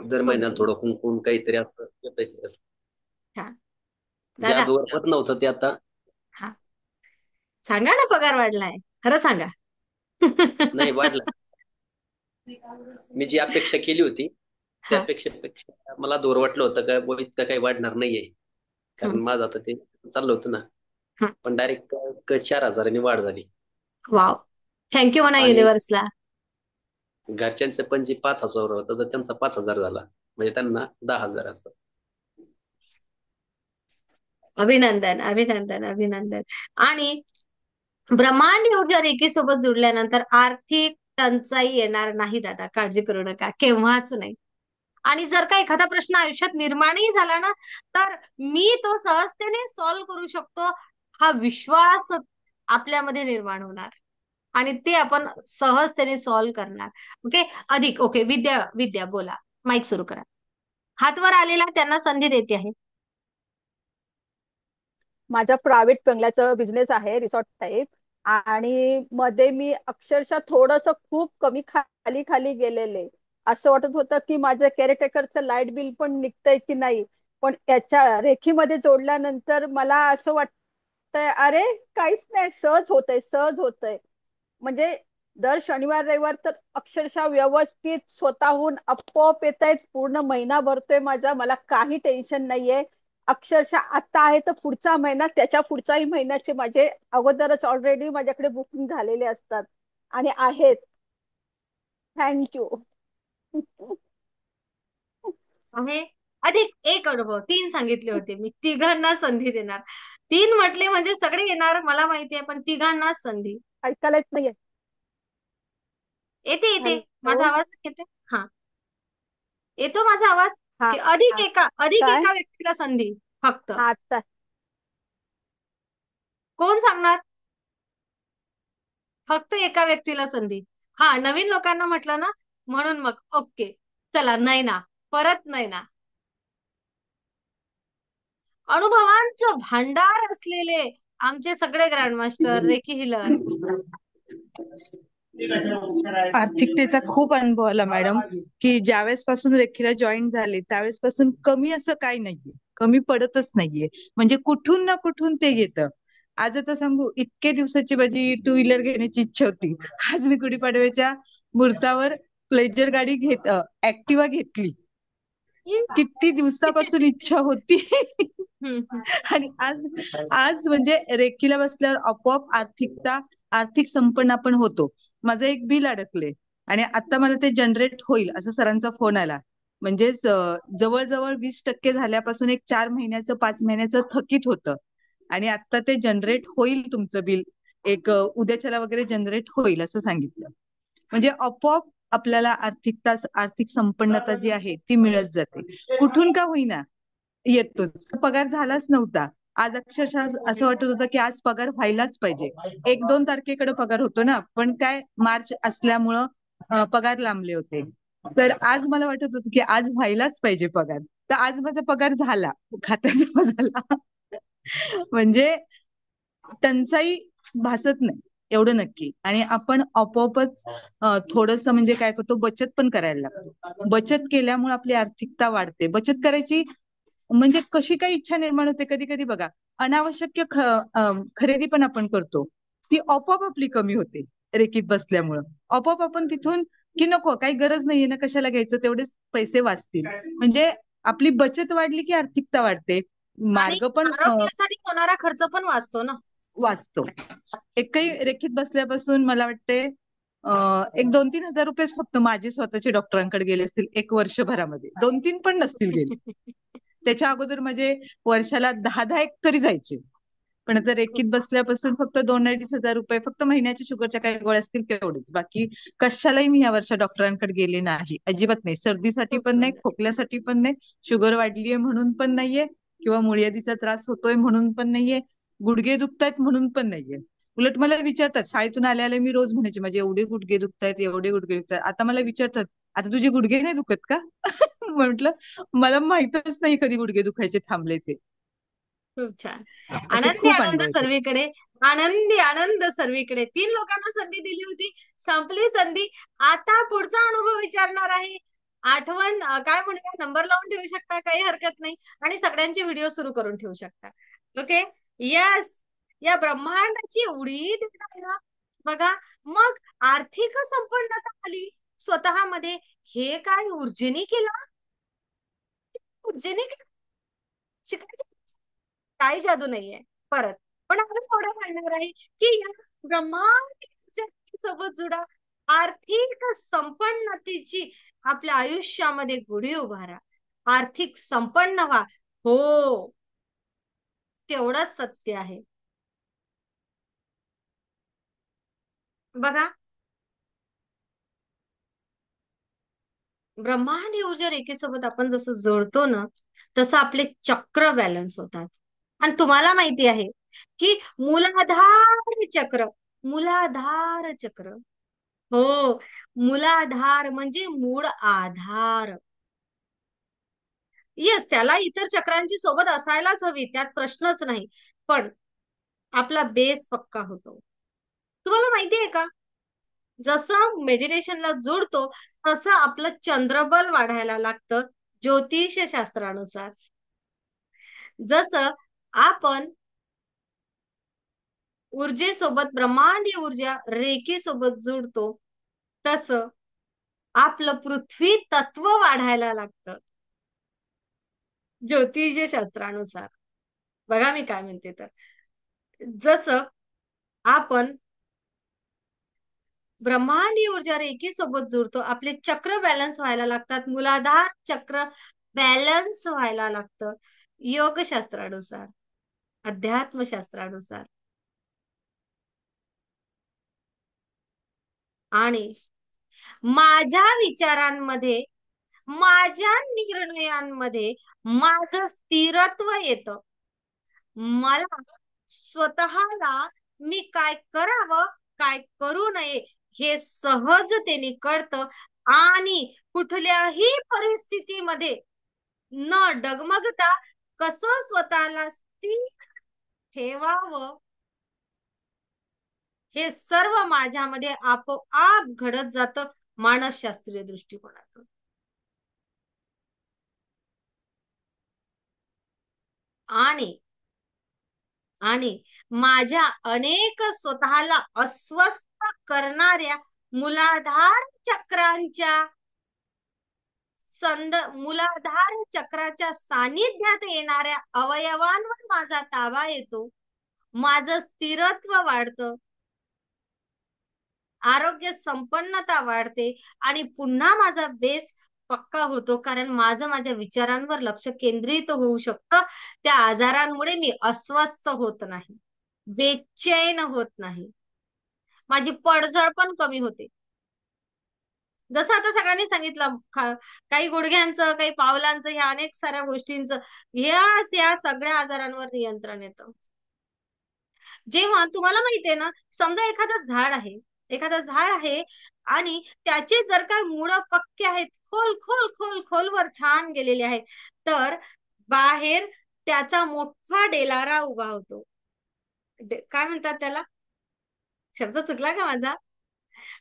[SPEAKER 8] दर महिन्यात थोडं कुंकून काहीतरी असं येतंय.
[SPEAKER 1] हा
[SPEAKER 8] जे
[SPEAKER 1] दादा,
[SPEAKER 8] अगोदर होत नव्हतं ते आता.
[SPEAKER 1] हा सांगा ना, पगार वाढलाय खरं सांगा.
[SPEAKER 8] नाही वाढला. मी जी अपेक्षा केली होती
[SPEAKER 1] हा,
[SPEAKER 8] त्यापेक्षा मला दूर वाटलं होतं का बुवा इतकं काही वाढणार नाहीये, कारण माझं आता ते चाललं होतं ना.
[SPEAKER 1] हा.
[SPEAKER 8] पण डायरेक्ट 4,000 वाढ झाली.
[SPEAKER 1] वाव, थँक्यू म्हणा
[SPEAKER 8] आणि
[SPEAKER 1] युनिव्हर्सला.
[SPEAKER 8] घरच्यांचे पण जे 5,000 होतं तर त्यांचा 5,000 झाला, म्हणजे त्यांना 10,000 असं.
[SPEAKER 1] अभिनंदन, अभिनंदन, अभिनंदन. आणि ब्रह्मांड ऊर्जा रेखेसोबत जुडल्यानंतर आर्थिक टंचाई येणार नाही दादा, काळजी करू नका, केव्हाच नाही. आणि जर का एखादा प्रश्न आयुष्यात निर्माणही झाला ना, तर मी तो सहजतेने सॉल्व्ह करू शकतो, हा विश्वास आपल्यामध्ये निर्माण होणार आणि ते आपण सहजतेने सॉल्व्ह करणार. ओके, अधिक. ओके, विद्या, विद्या बोला, माईक सुरू करा. हातवर आलेला त्यांना संधी देते आहे.
[SPEAKER 5] माझा प्रायव्हेट बंगल्याचा बिझनेस आहे, रिसॉर्ट टाईप. आणि मध्ये मी अक्षरशः थोडंसं खूप कमी खाली खाली गेलेले. असं वाटत होतं की माझं केअरटेकरचं लाईट बिल पण निघतंय की नाही. पण याच्या रेखीमध्ये जोडल्यानंतर मला असं वाटतंय, अरे काहीच नाही, सहज होतंय, सहज होतंय. म्हणजे दर शनिवार रविवार तर अक्षरशः व्यवस्थित स्वतःहून आपोआप येत आहेत. पूर्ण महिना भरतोय माझा, मला काही टेन्शन नाहीये. अक्षरशः आता आहे तर पुढचा महिना, त्याच्या पुढचाही महिन्याचे माझे अगोदरच ऑलरेडी माझ्याकडे बुकिंग झालेले असतात आणि आहेत. थँक्यू.
[SPEAKER 1] आहे. अधिक एक अनुभव. 3 सांगितले होते मी, तिघांना संधी देणार. 3 म्हटले म्हणजे सगळे येणार मला माहिती आहे, पण तिघांनाच संधी.
[SPEAKER 5] ऐकायला येत नाहीये.
[SPEAKER 1] येते येते,
[SPEAKER 5] हॅलो.
[SPEAKER 1] माझा आवाज येते. हा, येतो माझा आवाज.
[SPEAKER 5] हा,
[SPEAKER 1] की अधिक
[SPEAKER 5] काय?
[SPEAKER 1] एका व्यक्तीला संधी फक्त.
[SPEAKER 5] हा, आता
[SPEAKER 1] कोण सांगणार? फक्त एका व्यक्तीला संधी. हा, नवीन लोकांना म्हटलं ना, म्हणून मग ओके. चला, नाही ना, परत नाही ना. अनुभवांचं भांडार असलेले आमचे सगळे ग्रँडमास्टर, रेकी हिलर.
[SPEAKER 4] आर्थिकतेचा खूप अनुभव आला मॅडम, की ज्यावेळेस पासून रेखीला जॉईन झाले त्यावेळेस पासून कमी असं काही नाहीये, कमी पडतच नाहीये. म्हणजे कुठून ना कुठून ते येतं. आज आता सांगू, इतके दिवसाची माझी टू व्हीलर घेण्याची इच्छा होती. आज मी गुढीपाडव्याच्या मुहूर्तावर प्लेजर गाडी ऍक्टिवा घेतली. किती दिवसापासून इच्छा होती. आणि आज आज म्हणजे रेखीला बसल्यावर आपोआप आर्थिक संपन्न आपण होतो. माझं एक बिल अडकले आणि आता मला ते जनरेट होईल असं सरांचा फोन आला. म्हणजेच जवळजवळ 20% झाल्यापासून एक 4 महिन्याचं 5 महिन्याचं थकीत होतं आणि आता ते जनरेट होईल तुमचं बिल, एक उद्याच्याला वगैरे जनरेट होईल असं सांगितलं. म्हणजे आपोआप आपल्याला आर्थिक संपन्नता जी आहे ती मिळत जाते. कुठून का होईना येतोच. पगार झालाच नव्हता. आज अक्षरशः असं वाटत होतं की आज पगार व्हायलाच पाहिजे. 1-2 तारखेकडे पगार होतो ना, पण काय मार्च असल्यामुळं पगार लांबले होते. तर आज मला वाटत होतं की आज व्हायलाच पाहिजे पगार. तर आज माझा पगार झाला, खात्यात जमा झाला. म्हणजे टंचाई भासत नाही एवढं नक्की. आणि आपण आपोआपच थोडंसं म्हणजे काय करतो, बचत पण करायला लागतो. बचत केल्यामुळे आपली आर्थिकता वाढते. बचत करायची म्हणजे कशी काही इच्छा निर्माण होते. कधी कधी बघा, अनावश्यक खरेदी पण आपण करतो, ती आपोआप आपली कमी होते रेकीत बसल्यामुळं. आपोआप आपण तिथून की नको, काही गरज नाहीये ना, कशाला घ्यायचं, तेवढेच पैसे वाचतील. म्हणजे आपली बचत वाढली की आर्थिकता वाढते.
[SPEAKER 1] आणि
[SPEAKER 4] मार्ग पण
[SPEAKER 1] आरोग्यासाठी होणारा खर्च पण वाचतो ना.
[SPEAKER 4] वाचतो. एकही रेखीत बसल्यापासून मला वाटते एक 2-3 हजार रुपये फक्त माझे स्वतःचे डॉक्टरांकडे गेले असतील 1 वर्षभरामध्ये. 2-3 पण नसतील गेले. त्याच्या अगोदर म्हणजे वर्षाला 10-10 एक तरी जायचे. पण आता रेकीत बसल्यापासून फक्त 2-2.5 हजार रुपये फक्त महिन्याच्या शुगरच्या काही गोळ्या असतील तेवढेच. बाकी कशालाही मी या वर्षा डॉक्टरांकडे गेले नाही, अजिबात नाही. सर्दीसाठी
[SPEAKER 1] खूप
[SPEAKER 4] पण नाही,
[SPEAKER 1] सुंदर.
[SPEAKER 4] खोकल्यासाठी पण नाही, शुगर वाढलीये म्हणून पण नाहीये, किंवा मुळव्याधीचा त्रास होतोय म्हणून पण नाहीये, गुडघे दुखतायत म्हणून पण नाहीये. उलट मला विचारतात, शाळेतून आल्या मी रोज म्हणायचे माझे एवढे गुडघे दुखतायत, एवढे गुडघे दुखतायत. आता मला विचारतात, आता तुझे गुडघे नाही दुखत का? म्हटलं मला माहितच नाही कधी गुडघे दुखायचे थांबले ते.
[SPEAKER 1] खूप छान.
[SPEAKER 4] असे
[SPEAKER 1] आनंदी
[SPEAKER 4] खूप
[SPEAKER 1] आनंद
[SPEAKER 4] अनुभव येतात.
[SPEAKER 1] सर्वीकडे, आनंदी आनंद सर्वीकडे. 3 लोकांना संधी दिली होती, संपली संधी. आता पुढचा अनुभव विचारणार आहे. आठवण काय म्हणूया, नंबर लावून ठेवू शकता, काही हरकत नाही. आणि सगळ्यांचे व्हिडिओ सुरू करून ठेवू शकता. ओके. यस. या ब्रह्मांडाची एवढी देण आहे ना. बघा, मग आर्थिक संपन्नता आली स्वतःमध्ये. हे काय ऊर्जेने केलं? ऊर्जेने केलं. शिकायचं काही जादू नाहीये. परत पण आपण थोडं म्हणणार आहे की या ब्रह्मांड सोबत जुडा. आर्थिक संपन्नतेची आपल्या आयुष्यामध्ये गुढी उभारा. आर्थिक संपन्न व्हा. हो, तेवढंच सत्य आहे. बघा, ब्रह्मांडीय ऊर्जा रेखेसोबत आपण जसं जोडतो ना, तसं आपले चक्र बॅलन्स होतात. आणि तुम्हाला माहिती आहे की मूलाधार चक्र, हो, मूलाधार म्हणजे मूळ आधार. येस, त्याला इतर चक्रांची सोबत असायलाच हवी, त्यात प्रश्नच नाही. पण आपला बेस पक्का होतो. तुम्हाला माहिती आहे का, जसं मेडिटेशनला जोडतो तसं आपलं चंद्रबल वाढायला लागतं ज्योतिष शास्त्रानुसार. जसं आपण ऊर्जेसोबत, ब्रह्मांडीय ऊर्जा रेखेसोबत जोडतो, तसं आपलं पृथ्वी तत्व वाढायला लागतं ज्योतिष शास्त्रानुसार. बघा मी काय म्हणते, तर जसं आपण ब्रह्मांडीय ऊर्जा रेखेसोबत जोडतो, आपले चक्र बॅलन्स व्हायला लागतात, मूलाधार चक्र बॅलन्स व्हायला लागतं योगशास्त्रानुसार, अध्यात्मशास्त्रानुसार. आणि माझ्या विचारांमध्ये, माझ्या निर्णयांमध्ये माझं स्थिरत्व येतं. मला स्वतःला मी काय करावं, काय करू नये हे सहजतेने कळतं. आणि कुठल्याही परिस्थितीमध्ये न डगमगता कसं स्वतःला स्थिर ठेवावं हे सर्व माझ्यामध्ये आपोआप घडत जातं मानसशास्त्रीय दृष्टिकोनातून. आणि आणि माझ्या अनेक स्वतःला अस्वस्थ करणाऱ्या मूलाधार चक्रांच्या मूलाधार चक्राच्या सानिध्यात येणाऱ्या अवयवांवर माझा ताबा येतो. माझं स्थिरत्व वाढतं, आरोग्य संपन्नता वाढते आणि पुन्हा माझा बेस पक्का होतो, कारण माझ्या विचारांवर लक्ष केंद्रित होऊ शकतं. त्या आजारांमुळे मी अस्वस्थ होत नाही, बेचैन होत नाही, माझी पडझड पण कमी होते. जसं आता सगळ्यांनी सांगितलं, काही गुडघ्यांचं, काही पावलांचं, ह्या अनेक साऱ्या गोष्टींचं, या सगळ्या आजारांवर नियंत्रण येतं. जेव्हा तुम्हाला माहितीये ना, समजा एखादं झाड आहे आणि त्याचे जर काय मुळ पक्के आहेत, खोल खोल खोल खोलवर छान गेलेले आहेत, तर बाहेर त्याचा मोठा डेलारा उभा होतो. काय म्हणतात त्याला, शब्द चुकला का माझा,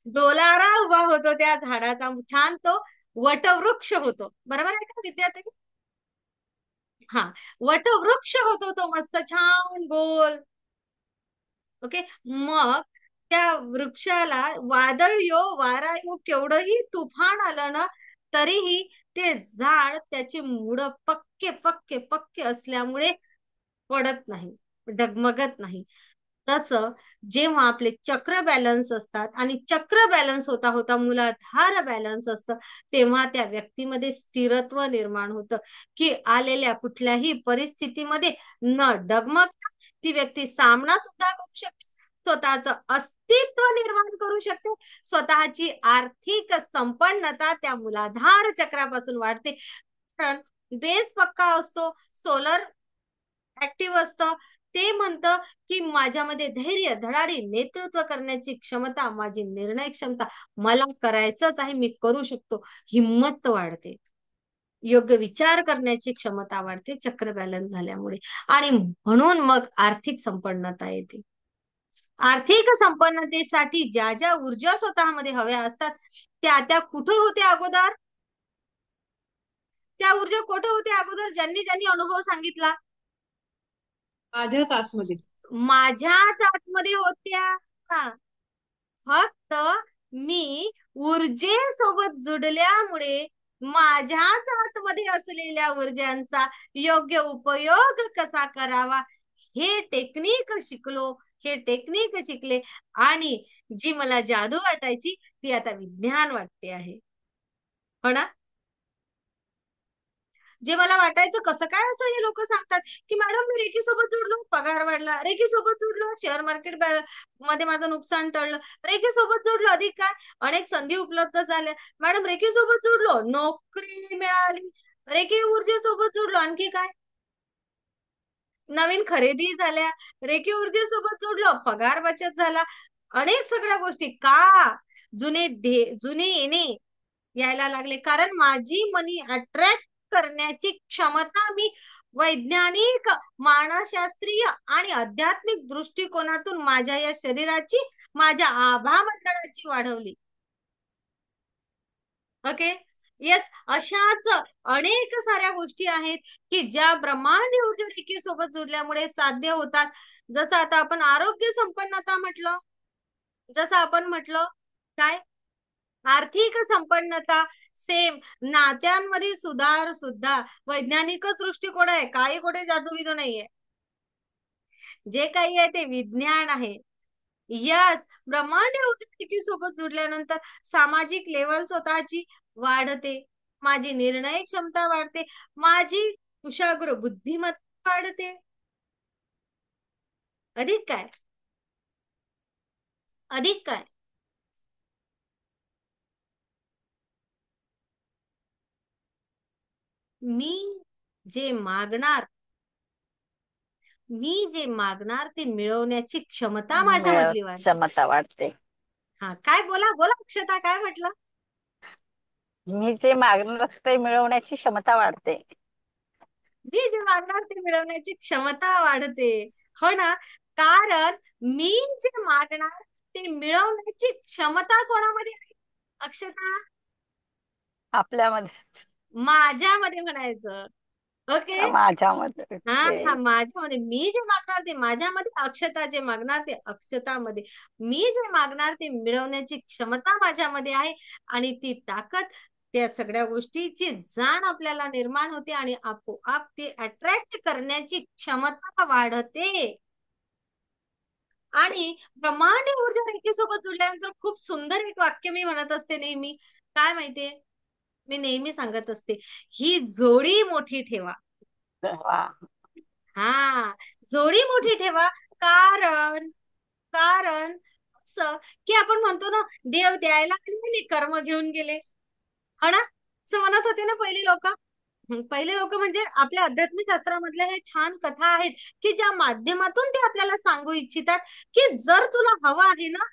[SPEAKER 1] डोलारा उभा होतो त्या झाडाचा, छान तो वटवृक्ष होतो. बरोबर आहे का विद्यार्थी? हा, वटवृक्ष होतो तो, मस्त छान गोल. ओके, मग त्या वृक्षाला वादळ यो, वारा यो, केवढंही तुफान आलं ना, तरीही ते झाड, त्याची मुळं पक्के पक्के पक्के असल्यामुळे पडत नाही, डगमगत नाही. तसं जेव्हा आपले चक्र बॅलन्स असतात आणि चक्र बॅलन्स होता होता मूलाधार बॅलन्स असतं, तेव्हा त्या व्यक्तीमध्ये स्थिरत्व निर्माण होतं, की आलेल्या कुठल्याही परिस्थितीमध्ये न डगमगता ती व्यक्ती सामना सुद्धा करू शकते, स्वतःचं अस्तित्व निर्माण करू शकते, स्वतःची आर्थिक संपन्नता त्या मूलाधार चक्रापासून वाढते. कारण बेस पक्का असतो, सोलर ऍक्टिव्ह असतं. ते म्हणतं की माझ्यामध्ये धैर्य, धडाडी, नेतृत्व करण्याची क्षमता, माझी निर्णय क्षमता, मला करायचंच आहे, मी करू शकतो, हिंमत वाढते, योग्य विचार करण्याची क्षमता वाढते चक्र बॅलन्स झाल्यामुळे. आणि म्हणून मग आर्थिक संपन्नता येते. आर्थिक संपन्नतेसाठी ज्या ज्या ऊर्जा स्वतःमध्ये हव्या असतात, त्या कुठे होत्या अगोदर, त्या ऊर्जा कुठे होत्या अगोदर, ज्यांनी ज्यांनी अनुभव सांगितला,
[SPEAKER 6] माझ्याच आतमध्ये,
[SPEAKER 1] माझ्याच आतमध्ये होत्या. फक्त मी ऊर्जेसोबत जुडल्यामुळे माझ्याच आतमध्ये असलेल्या ऊर्जांचा योग्य उपयोग कसा करावा, हे टेक्निक शिकलो, हे टेक्निक शिकले. आणि जी मला जादू वाटायची ती आता विज्ञान वाटते आहे, हो ना. जे मला वाटायचं कसं काय असं, हे लोक सांगतात की मॅडम मी रेकी सोबत जोडलो, पगार वाढला, रेकी सोबत जोडलो, शेअर मार्केट मध्ये माझं नुकसान टळलं, रेकी सोबत जोडलो, अधिक काय अनेक संधी उपलब्ध झाल्या, मॅडम रेकी सोबत जोडलो, नोकरी मिळाली, रेकी ऊर्जेसोबत जोडलो, आणखी काय नवीन खरेदी झाल्या, रेकी ऊर्जेसोबत जोडलो, पगार बचत झाला, अनेक सगळ्या गोष्टी. का जुने येणे यायला लागले, कारण माझी मनी अट्रॅक्ट करण्याची क्षमता मी वैज्ञानिक, मानसशास्त्रीय आणि आध्यात्मिक दृष्टिकोनातून माझ्या या शरीराची, माझ्या आभा मंडळाची वाढवली. ओके, येस, अशाच अनेक साऱ्या गोष्टी आहेत की ज्या ब्रह्मांडी ऊर्जा रेखी सोबत जोडल्यामुळे साध्य होतात. जसं आता आपण आरोग्य संपन्नता म्हटलं, जसं आपण म्हटलं काय, आर्थिक संपन्नता, सेम नात्यांमध्ये सुधार सुद्धा वैज्ञानिकच दृष्टिकोन आहे, काही कुठे जादूविदू नाहीये, जे काही आहे ते विज्ञान आहे. यस, ब्रह्मांड ऊर्जा सोबत जुडल्यानंतर सामाजिक लेवल स्वतःची वाढते, माझी निर्णय क्षमता वाढते, माझी कुशाग्र बुद्धिमत्ता वाढते. अधिक काय, अधिक काय, मी जे मागणार ते मिळवण्याची क्षमता माझ्यामधली वाढते,
[SPEAKER 2] क्षमता वाढते.
[SPEAKER 1] हा, काय बोला बोला अक्षता, काय म्हटलं,
[SPEAKER 2] मी जे मागणार ते मिळवण्याची क्षमता वाढते.
[SPEAKER 1] मी जे मागणार ते मिळवण्याची क्षमता वाढते, हो ना. कारण मी जे मागणार ते मिळवण्याची क्षमता कोणामध्ये आहे? अक्षता,
[SPEAKER 9] आपल्यामध्ये,
[SPEAKER 1] माझ्यामध्ये म्हणायचं. ओके.
[SPEAKER 9] माझ्यामध्ये.
[SPEAKER 1] हा, माझ्यामध्ये मी जे मागणार ते माझ्यामध्ये, अक्षता जे मागणार ते अक्षतामध्ये, मी जे मागणार ते मिळवण्याची क्षमता माझ्यामध्ये आहे. आणि ती ताकद, त्या सगळ्या गोष्टीची जाण आपल्याला निर्माण होते आणि आपोआप ती अट्रॅक्ट करण्याची क्षमता वाढते. आणि ब्रह्मांडी ऊर्जा रेखेसोबत जुडल्यानंतर खूप सुंदर एक वाक्य मी म्हणत असते नेहमी. काय माहितीये, मी नेहमी सांगत असते, ही जोडी मोठी ठेवा.
[SPEAKER 9] वा.
[SPEAKER 1] हा, जोडी मोठी ठेवा. कारण कारण असं की आपण म्हणतो ना, देव द्यायला आले आणि कर्म घेऊन गेले. हो ना, असं म्हणत होते ना पहिले लोक. पहिले लोक म्हणजे आपल्या अध्यात्मिक शास्त्रामधल्या हे छान कथा आहेत की ज्या माध्यमातून ते आपल्याला सांगू इच्छितात की जर तुला हवं आहे ना,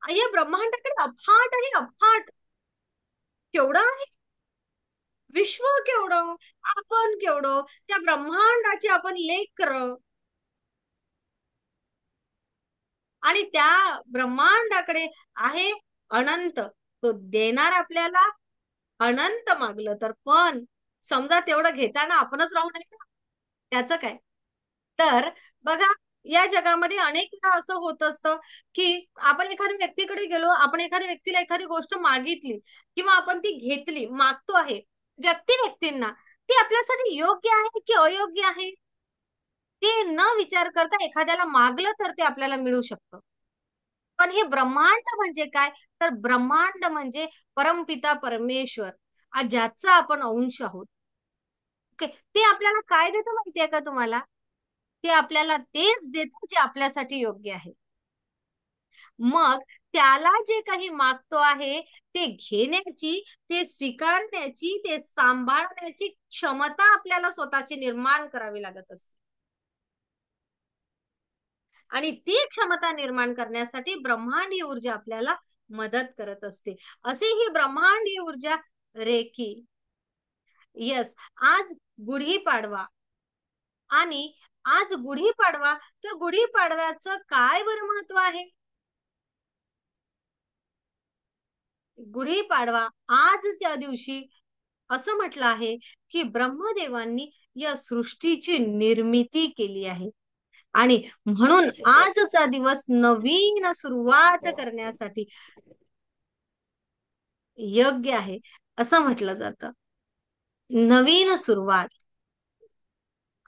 [SPEAKER 1] या ब्रह्मांडाकडे अफाट आहे, अफाट. केवढं आहे विश्व, केवढं आपण, केवढं त्या ब्रह्मांडाचे आपण लेकर. आणि त्या ब्रह्मांडाकडे आहे अनंत, तो देणार आपल्याला अनंत मागलं तर. पण समजा तेवढं घेताना आपणच राहू नये ना, त्याचं काय. तर बघा, या जगामध्ये अनेक वेळा असं होत असतं की आपण एखाद्या व्यक्तीकडे गेलो, आपण एखाद्या व्यक्तीला एखादी गोष्ट मागितली किंवा आपण ती घेतली, मागतो आहे व्यक्तींना, ती आपल्यासाठी योग्य आहे की अयोग्य आहे ते न विचार करता एखाद्याला मागलं तर ते आपल्याला मिळू शकतं. पण हे ब्रह्मांड म्हणजे काय, तर ब्रह्मांड म्हणजे परमपिता परमेश्वर, ज्याचा आपण अंश आहोत. ओके, ते आपल्याला काय देतं माहितीये का तुम्हाला? ते आपल्याला तेच देतं जे आपल्यासाठी योग्य आहे. मग त्याला जे काही मागतो आहे ते घेण्याची, ते स्वीकारण्याची, ते सांभाळण्याची क्षमता आपल्याला स्वतःची निर्माण करावी लागत असते. आणि ती क्षमता निर्माण करण्यासाठी ब्रह्मांडीय ऊर्जा आपल्याला मदत करत असते. असे ही ब्रह्मांडीय ऊर्जा रेखी. यस, आज गुढीपाडवा, आणि आज गुढीपाडवा, तर गुढीपाडव्याचं काय बरं महत्व आहे? गुढीपाडवा आजच्या दिवशी असं म्हटलं आहे की ब्रह्मदेवांनी या सृष्टीची निर्मिती केली आहे आणि म्हणून आजचा दिवस नवीन सुरुवात करण्यासाठी योग्य आहे असं म्हटलं जातं. नवीन सुरुवात,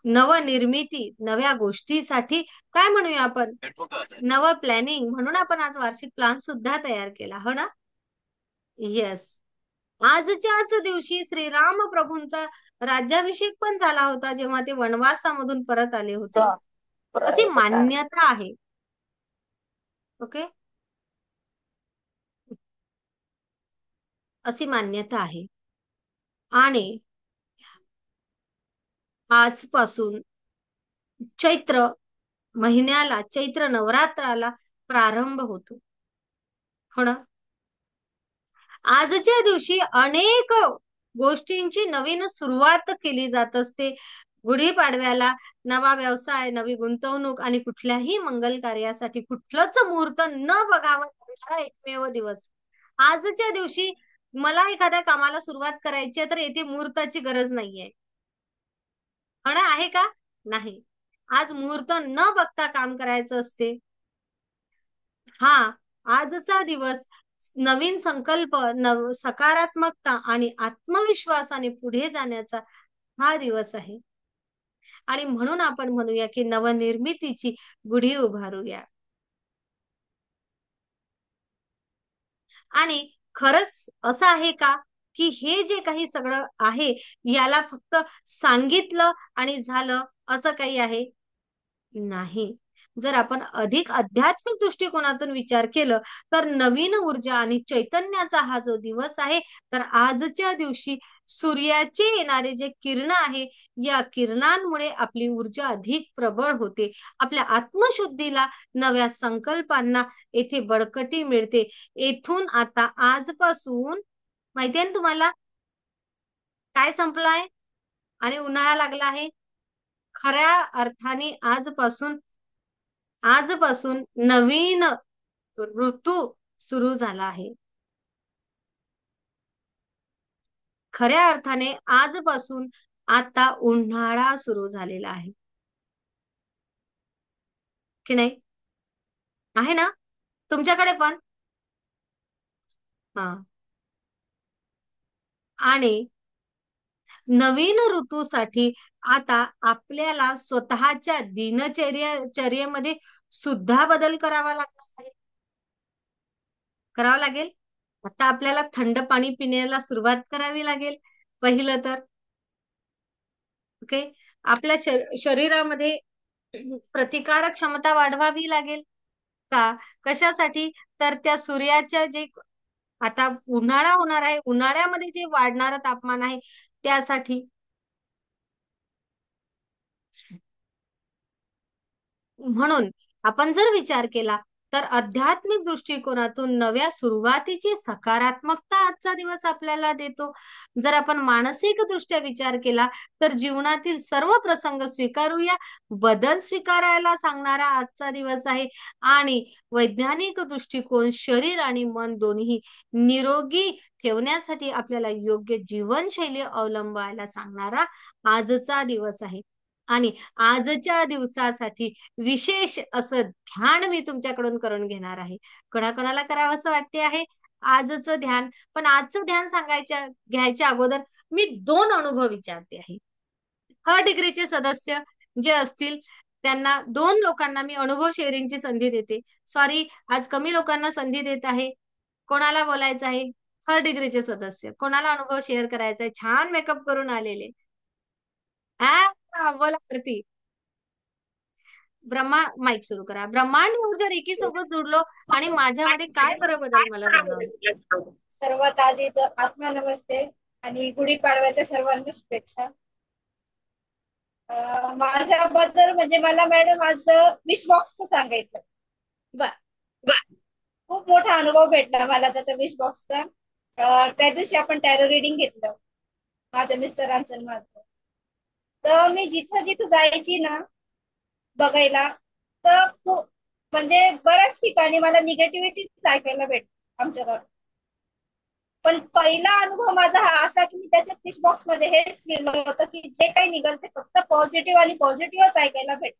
[SPEAKER 1] नवनिर्मिती, नव्या गोष्टीसाठी काय म्हणूया आपण, नव प्लॅनिंग. म्हणून आपण आज वार्षिक प्लॅन सुद्धा तयार केला, हो ना. येस, आजच्याच दिवशी श्रीराम प्रभूंचा राज्याभिषेक पण झाला होता जेव्हा ते वनवासामधून परत आले होते, अशी मान्यता आहे. ओके, अशी मान्यता आहे. आणि आजपासून चैत्र महिन्याला, चैत्र नवरात्राला प्रारंभ होतो, हो ना. आजच्या दिवशी अनेक गोष्टींची नवीन सुरुवात केली जात असते. गुढीपाडव्याला नवा व्यवसाय, नवी गुंतवणूक आणि कुठल्याही मंगल कार्यासाठी कुठलंच मुहूर्त न बघावा लागणारा एकमेव दिवस. आजच्या दिवशी मला एखाद्या कामाला सुरुवात करायची आहे तर येथे मुहूर्ताची गरज नाहीये, हो ना. आहे का? नाही. आज मुहूर्त न बघता काम करायचं असते. हा, आजचा दिवस नवीन संकल्प, सकारात्मकता आणि आत्मविश्वासाने पुढे जाण्याचा हा दिवस आहे. आणि म्हणून आपण म्हणूया की नवनिर्मितीची गुढी उभारूया. आणि खरंच असं आहे का की हे जे काही सगळं आहे याला फक्त सांगितलं आणि झालं असं काही आहे? नाही. जर आपण अधिक आध्यात्मिक दृष्टिकोनातून विचार केलं तर नवीन ऊर्जा आणि चैतन्याचा हा जो दिवस आहे, तर आजच्या दिवशी सूर्याचे येणारे जे किरण आहे, या किरणांमुळे आपली ऊर्जा अधिक प्रबळ होते. आपल्या आत्मशुद्धीला, नव्या संकल्पांना येथे बळकटी मिळते. येथून आता आजपासून माहितीये ना तुम्हाला काय संपलाय आणि उन्हाळा लागला आहे. खऱ्या अर्थाने आजपासून नवीन ऋतू सुरू झाला आहे. खऱ्या अर्थाने आजपासून आता उन्हाळा सुरू झालेला आहे की नाही? आहे ना तुमच्याकडे पण? हा. आणि नवीन ऋतूसाठी आता आपल्याला स्वतःच्या चर्येमध्ये सुद्धा बदल करावा लागणार आहे. करावा लागेल. आता आपल्याला थंड पाणी पिण्याला सुरुवात करावी लागेल पहिलं तर. ओके. आपल्या शरीरामध्ये प्रतिकारक क्षमता वाढवावी लागेल का? कशासाठी? तर त्या सूर्याच्या जे आता उन्हाळा होणार आहे, उन्हाळ्यामध्ये जे वाढणारं तापमान आहे त्यासाठी. म्हणून आपण जर विचार केला तर आध्यात्मिक दृष्टिकोनातून नव्या सुरुवातीची सकारात्मकता आजचा दिवस आपल्याला देतो. जर आपण मानसिक दृष्ट्या विचार केला तर जीवनातील सर्व प्रसंग स्वीकारूया, बदल स्वीकारायला सांगणारा आजचा दिवस आहे. आणि वैज्ञानिक दृष्टिकोन शरीर आणि मन दोन्ही निरोगी ठेवण्यासाठी आपल्याला योग्य जीवनशैली अवलंबायला सांगणारा आजचा दिवस आहे. आणि आजच्या दिवसासाठी विशेष असं ध्यान मी तुमच्याकडून करून घेणार आहे. कोणाकोणाला करावं असं वाटते आहे आजचं ध्यान? पण आजचं ध्यान घ्यायच्या अगोदर मी 2 अनुभव विचारते आहे. डिग्रीचे सदस्य जे असतील त्यांना 2 लोकांना मी अनुभव शेअरिंगची संधी देते. सॉरी, आज कमी लोकांना संधी देत आहे. कोणाला बोलायचं आहे? डिग्रीचे सदस्य कोणाला अनुभव शेअर करायचा आहे? छान मेकअप करून आलेले. बोला आरती. माईक सुरू करा. ब्रह्मांड ऊर्जा रेकी सोबत जुडलो आणि माझ्यामध्ये काय बरं बदल मला जाणवले?
[SPEAKER 10] सर्वात आधी तर आत्मा नमस्ते आणि गुढीपाडव्याच्या सर्वांना शुभेच्छा. माझ्याबद्दल म्हणजे मला मॅडम आज विश बॉक्सचं सांगायचं.
[SPEAKER 1] बर.
[SPEAKER 10] खूप मोठा अनुभव भेटला मला त्याचा विश बॉक्सचा. त्या दिवशी आपण टॅरो रिडिंग घेतलं माझ्या मिस्टरांचं माझं. तर मी जिथं जिथं जायची ना बघायला तर खूप म्हणजे बऱ्याच ठिकाणी मला निगेटिव्हिटी ऐकायला भेटते आमच्या गावात. पण पहिला अनुभव माझा हा असा की मी त्याच्या फिश बॉक्स मध्ये हेच लिहिलं होतं की जे काही निघाल ते फक्त पॉझिटिव्ह आणि पॉझिटिव्हच ऐकायला भेट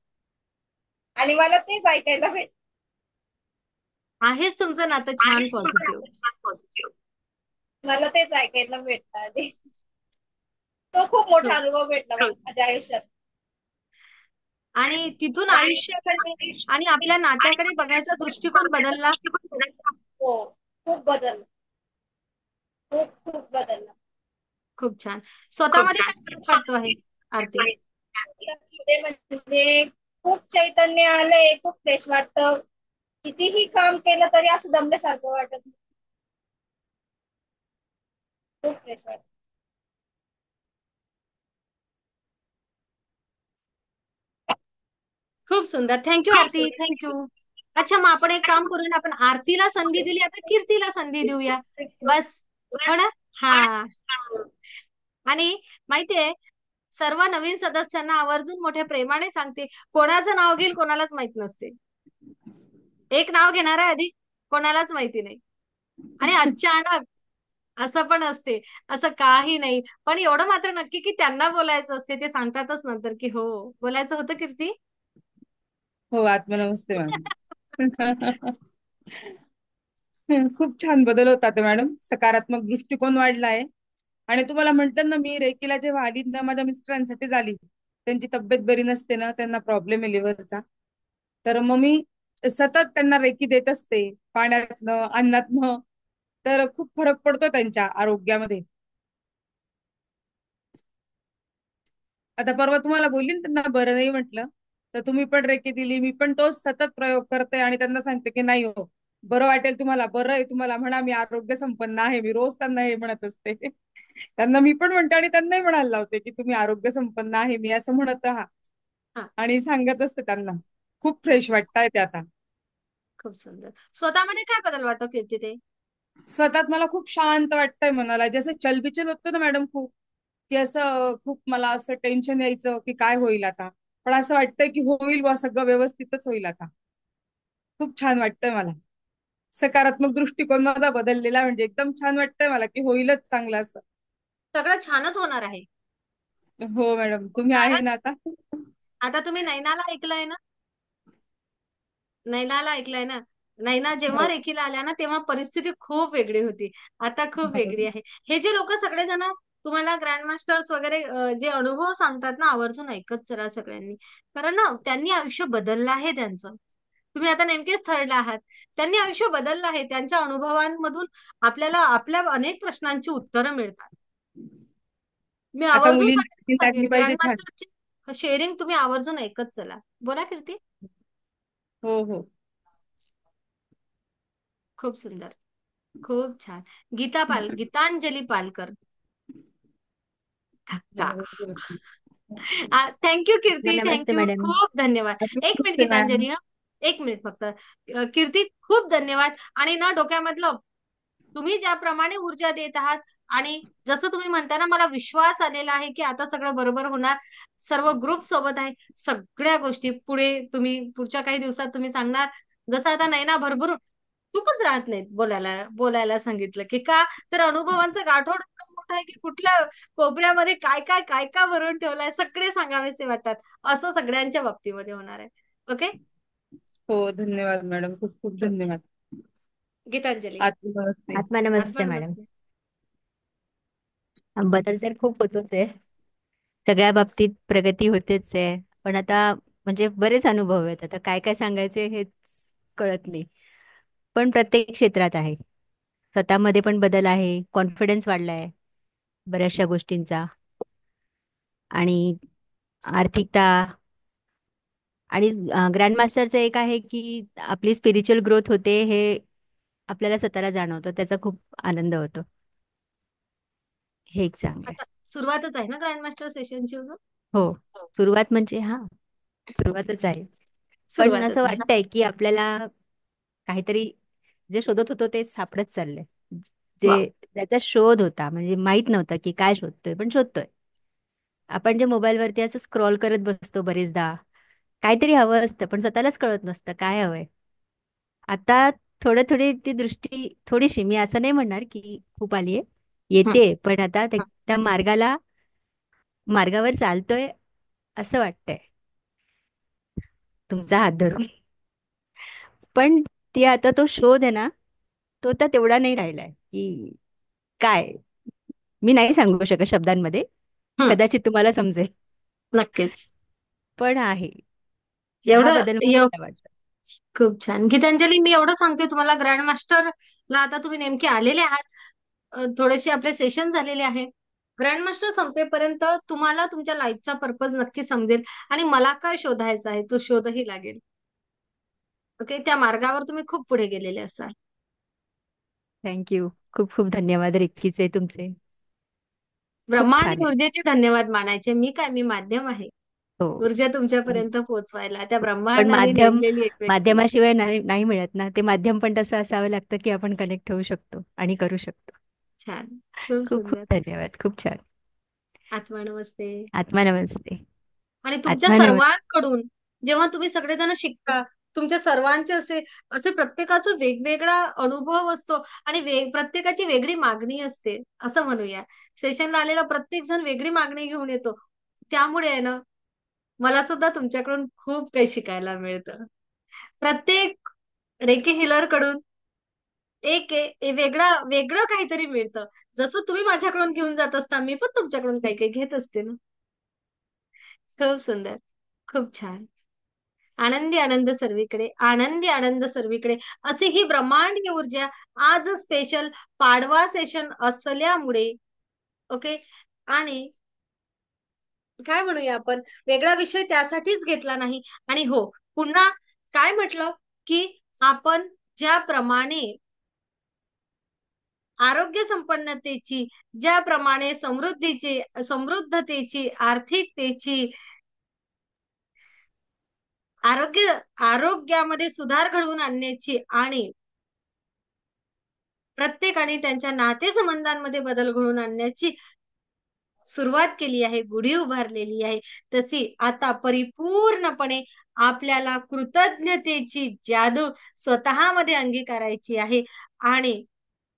[SPEAKER 10] आणि मला तेच ऐकायला भेट.
[SPEAKER 1] आहेच तुमचं नातं छान पॉझिटिव्ह.
[SPEAKER 10] मला तेच ऐकायला भेटतं आणि तो खूप मोठा अनुभव भेटला माझ्या आयुष्यात.
[SPEAKER 1] आणि तिथून आयुष्याकडे आणि आपल्या नात्याकडे बघायचा दृष्टिकोन बदलला.
[SPEAKER 10] हो, खूप बदलला. खूप बदलला.
[SPEAKER 1] खूप छान. स्वतःमध्ये काय फरक पडतो आहे आरती?
[SPEAKER 10] म्हणजे खूप चैतन्य आलंय, खूप फ्रेश वाटतं. कितीही काम केलं तरी असं दमल्यासारखं वाटत नाही. खूप फ्रेश वाटत.
[SPEAKER 1] खूप सुंदर. थँक्यू आरती, थँक्यू. अच्छा, मग आपण एक काम करू ना, आपण आरतीला संधी दिली, आता कीर्तीला संधी देऊया. बस हो ना? हा. आणि माहितीये सर्व नवीन सदस्यांना आवर्जून मोठ्या प्रेमाने सांगते, कोणाचं नाव घेईल कोणालाच माहित नसते. एक नाव घेणार आहे आधी कोणालाच माहिती नाही आणि अचानक असं पण असते. असं काही नाही, पण एवढं मात्र नक्की की त्यांना बोलायचं असते. ते सांगतातच नंतर की हो बोलायचं होतं कीर्ती.
[SPEAKER 11] हो, आत्मनमस्ते मॅडम. खूप छान बदल होतात मॅडम. सकारात्मक दृष्टिकोन वाढलाय. आणि तुम्हाला म्हणतात ना, मी रेकीला जेव्हा आली ना माझ्या मिस्टरांसाठी झाली. त्यांची तब्येत बरी नसते ना, त्यांना प्रॉब्लेम आहे लिव्हरचा. तर मग मी सतत त्यांना रेकी देत असते, पाण्यातनं अन्नातनं. तर खूप फरक पडतो त्यांच्या आरोग्यामध्ये. आता परवा तुम्हाला बोलली ना त्यांना बरं नाही म्हटलं, तर तुम्ही पण रेकी दिली. मी पण तोच सतत प्रयोग करते आणि त्यांना सांगते की नाही हो, बरं वाटेल तुम्हाला, बरं आहे तुम्हाला, म्हणा मी आरोग्य संपन्न आहे. मी रोज त्यांना हे म्हणत असते. त्यांना मी पण म्हणते आणि त्यांनाही म्हणायला लावते की तुम्ही आरोग्य संपन्न आहे मी असं म्हणत राहा. आणि सांगत असते त्यांना. खूप फ्रेश वाटताय ते आता.
[SPEAKER 1] खूप सुंदर. स्वतःमध्ये काय बदल वाटतो कीर्ती ते?
[SPEAKER 11] स्वतःत मला खूप शांत वाटतंय मनाला. जसं चलबिचल होतं ना मॅडम खूप, की असं खूप मला असं टेन्शन यायचं की काय होईल आता. पण असं वाटतंय की होईल बा, सगळं व्यवस्थितच होईल आता. खूप छान वाटतंय मला. सकारात्मक दृष्टिकोन माझा बदललेला, म्हणजे एकदम छान वाटतंय मला की होईलच चांगलं असं.
[SPEAKER 1] सगळं छानच होणार आहे.
[SPEAKER 11] हो मॅडम, तुम्ही आहे ना आता?
[SPEAKER 1] आता तुम्ही नैनाला ऐकलंय ना? नैनाला ऐकलंय ना? नैना जेव्हा
[SPEAKER 11] हो.
[SPEAKER 1] रेखीला आल्या ना तेव्हा परिस्थिती खूप वेगळी होती. आता खूप वेगळी आहे. हे जे लोक सगळेजण तुम्हाला ग्रँड मास्टर्स वगैरे जे अनुभव सांगतात ना, आवर्जून ऐकत चला सगळ्यांनी. कारण ना त्यांनी आयुष्य बदललं आहे त्यांचं. तुम्ही आता नेमकेच थर्डला आहात. त्यांनी आयुष्य बदललं आहे. त्यांच्या अनुभवांमधून आपल्याला आपल्या अनेक प्रश्नांची उत्तरं मिळतात. मी
[SPEAKER 11] आता
[SPEAKER 1] आवर्जून
[SPEAKER 11] मुलींची
[SPEAKER 1] सगळ्यांना
[SPEAKER 11] लागली
[SPEAKER 1] सांगेन
[SPEAKER 11] पाहिजे
[SPEAKER 1] ग्रँड
[SPEAKER 11] छान.
[SPEAKER 1] मास्टरची शेअरिंग तुम्ही आवर्जून ऐकत चला. बोला कीर्ती.
[SPEAKER 11] हो हो.
[SPEAKER 1] खूप सुंदर, खूप छान. गीतांजली पालकर. थँक्यू कीर्ती,
[SPEAKER 7] नमस्ते
[SPEAKER 1] थँक्यू,
[SPEAKER 7] मॅडम.
[SPEAKER 1] खूप धन्यवाद. एक मिनिट गीतांजली, हा एक मिनिट फक्त. कीर्ती खूप धन्यवाद. आणि ना डोक्यामधलं तुम्ही ज्याप्रमाणे ऊर्जा देत आहात आणि जसं तुम्ही म्हणता ना, मला विश्वास आलेला आहे की आता सगळं बरोबर होणार. सर्व ग्रुप सोबत आहे. सगळ्या गोष्टी पुढे तुम्ही पुढच्या काही दिवसात तुम्ही सांगणार. जसं आता नैना भरभरून चूकच राहत नाहीत बोलायला सांगितलं की का तर अनुभवांचं गाठोड एवढं मोठं आहे की कुठल्या कोपऱ्यामध्ये काय काय भरून ठेवलंय सगळे सांगावेसे वाटतात. असं सगळ्यांच्या बाबतीमध्ये होणार आहे. ओके.
[SPEAKER 11] हो धन्यवाद मॅडम, खूप खूप
[SPEAKER 1] खूप छान.
[SPEAKER 11] धन्यवाद.
[SPEAKER 1] गीतांजली.
[SPEAKER 11] नमस्ते.
[SPEAKER 7] आत्मा नमस्ते मॅडम.
[SPEAKER 1] नमस्ते.
[SPEAKER 7] बदल तर खूप होतोच आहे. सगळ्या बाबतीत प्रगती होतेच आहे. पण आता म्हणजे बरेच अनुभव आहेत. आता काय काय सांगायचे हेच कळत नाही. पण प्रत्येक क्षेत्रात आहे. स्वतःमध्ये पण बदल आहे. कॉन्फिडन्स वाढलाय बऱ्याचशा गोष्टींचा. आणि आर्थिकता आणि ग्रँड मास्टरचं एक आहे की आपली स्पिरिच्युअल ग्रोथ होते हे आपल्याला स्वतःला जाणवतं. त्याचा खूप आनंद होतो. हे एक चांगलं आहे.
[SPEAKER 1] आता सुरुवातच आहे ना ग्रँड मास्टर सेशनची अजून.
[SPEAKER 7] हो, सुरुवात म्हणजे सुरुवातच आहे. पण असं
[SPEAKER 1] सुरुवातच आहे.
[SPEAKER 7] वाटतंय की आपल्याला काहीतरी जे शोधत होतो ते सापडत चाललंय.
[SPEAKER 1] वाव.
[SPEAKER 7] जे त्याचा शोध होता म्हणजे माहित नव्हतं की काय शोधतोय पण शोधतोय. आपण जे मोबाईलवरती असं स्क्रॉल करत बसतो बरेचदा, काहीतरी हवं असतं पण स्वतःलाच कळत नसतं काय हवंय. आता थोडी ती दृष्टी थोडीशी, मी असं नाही म्हणणार की खूप आलीये, येते पण आता त्या मार्गावर चालतोय असं वाटतंय तुमचा हात धरून. पण ती आता तो शोध आहे ना, तो आता तेवढा नाही राहिलाय की काय, मी नाही सांगू शकत शब्दांमध्ये.
[SPEAKER 1] हं,
[SPEAKER 7] कदाचित तुम्हाला समजेल.
[SPEAKER 1] नक्कीच.
[SPEAKER 7] पण आहे हा
[SPEAKER 1] एवढं
[SPEAKER 7] बदल मला वाटतं.
[SPEAKER 1] खूप छान. गीतांजली, मी एवढं सांगते तुम्हाला, ग्रँड मास्टरला आता तुम्ही नेमके आलेले आहात. थोडेसे आपले सेशन झालेले आहे. ग्रँड मास्टर संपेपर्यंत तुम्हाला तुमच्या लाईफचा पर्पज नक्की समजेल आणि मला काय शोधायचा आहे तो शोधही लागेल. ओके. त्या मार्गावर तुम्ही खूप पुढे गेलेले असाल.
[SPEAKER 7] थँक्यू. खूप खूप धन्यवाद रिक्कीचे तुमचे. खूप
[SPEAKER 1] ब्रह्मा आणि
[SPEAKER 7] छान आहे.
[SPEAKER 1] ऊर्जेचे धन्यवाद मानायचे. मी माध्यम आहे.
[SPEAKER 7] हो.
[SPEAKER 1] ऊर्जा तुमच्यापर्यंत पोहोचवायला त्या
[SPEAKER 7] पण
[SPEAKER 1] ब्रह्मांडाने नेमलेली एक व्यक्ती.
[SPEAKER 7] माध्यमाशिवाय नाही मिळत ना. ते माध्यम पण तसं असावं लागतं की आपण कनेक्ट होऊ शकतो आणि करू शकतो.
[SPEAKER 1] छान. खूप
[SPEAKER 7] खूप खूप
[SPEAKER 1] सुंदर.
[SPEAKER 7] धन्यवाद. खूप छान.
[SPEAKER 1] आत्मा नमस्ते.
[SPEAKER 7] आत्मा नमस्ते.
[SPEAKER 1] आणि तुमच्या
[SPEAKER 7] आत्मा नमस्ते.
[SPEAKER 1] सर्वांकडून जेव्हा तुम्ही सगळेजण शिकता, तुमच्या सर्वांचे असे प्रत्येकाचा वेगवेगळा अनुभव असतो आणि प्रत्येकाची वेगळी मागणी असते असं म्हणूया. सेशनला आलेला प्रत्येक जण वेगळी मागणी घेऊन येतो. त्यामुळे आहे ना, मला सुद्धा तुमच्याकडून खूप काही शिकायला मिळतं. प्रत्येक रेकी हिलर कडून वेगळं काहीतरी मिळतं. जसं तुम्ही माझ्याकडून घेऊन जात असता, मी पण तुमच्याकडून काही काही घेत असते ना. खूप सुंदर, खूप छान. आनंदी आनंद सर्वीकडे, आनंदी आनंद सर्वीकडे, अशी ही ब्रह्मांडीय ऊर्जा आज स्पेशल पाडवा सेशन असल्यामुळे. ओके. आणि काय म्हणूया आपण, वेगळा विषय त्यासाठीच घेतला नाही. आणि हो, पुन्हा काय म्हटलं की आपण ज्याप्रमाणे आरोग्य संपन्नतेची, ज्याप्रमाणे समृद्धतेची, आर्थिकतेची, आरोग्यामध्ये सुधार घडवून आणण्याची आणि प्रत्येकाने त्यांच्या नातेसंबंधांमध्ये बदल घडवून आणण्याची सुरुवात केली आहे, गुढी उभारलेली आहे, तशी आता परिपूर्णपणे आपल्याला कृतज्ञतेची जादू स्वतःमध्ये अंगीकारायची आहे. आणि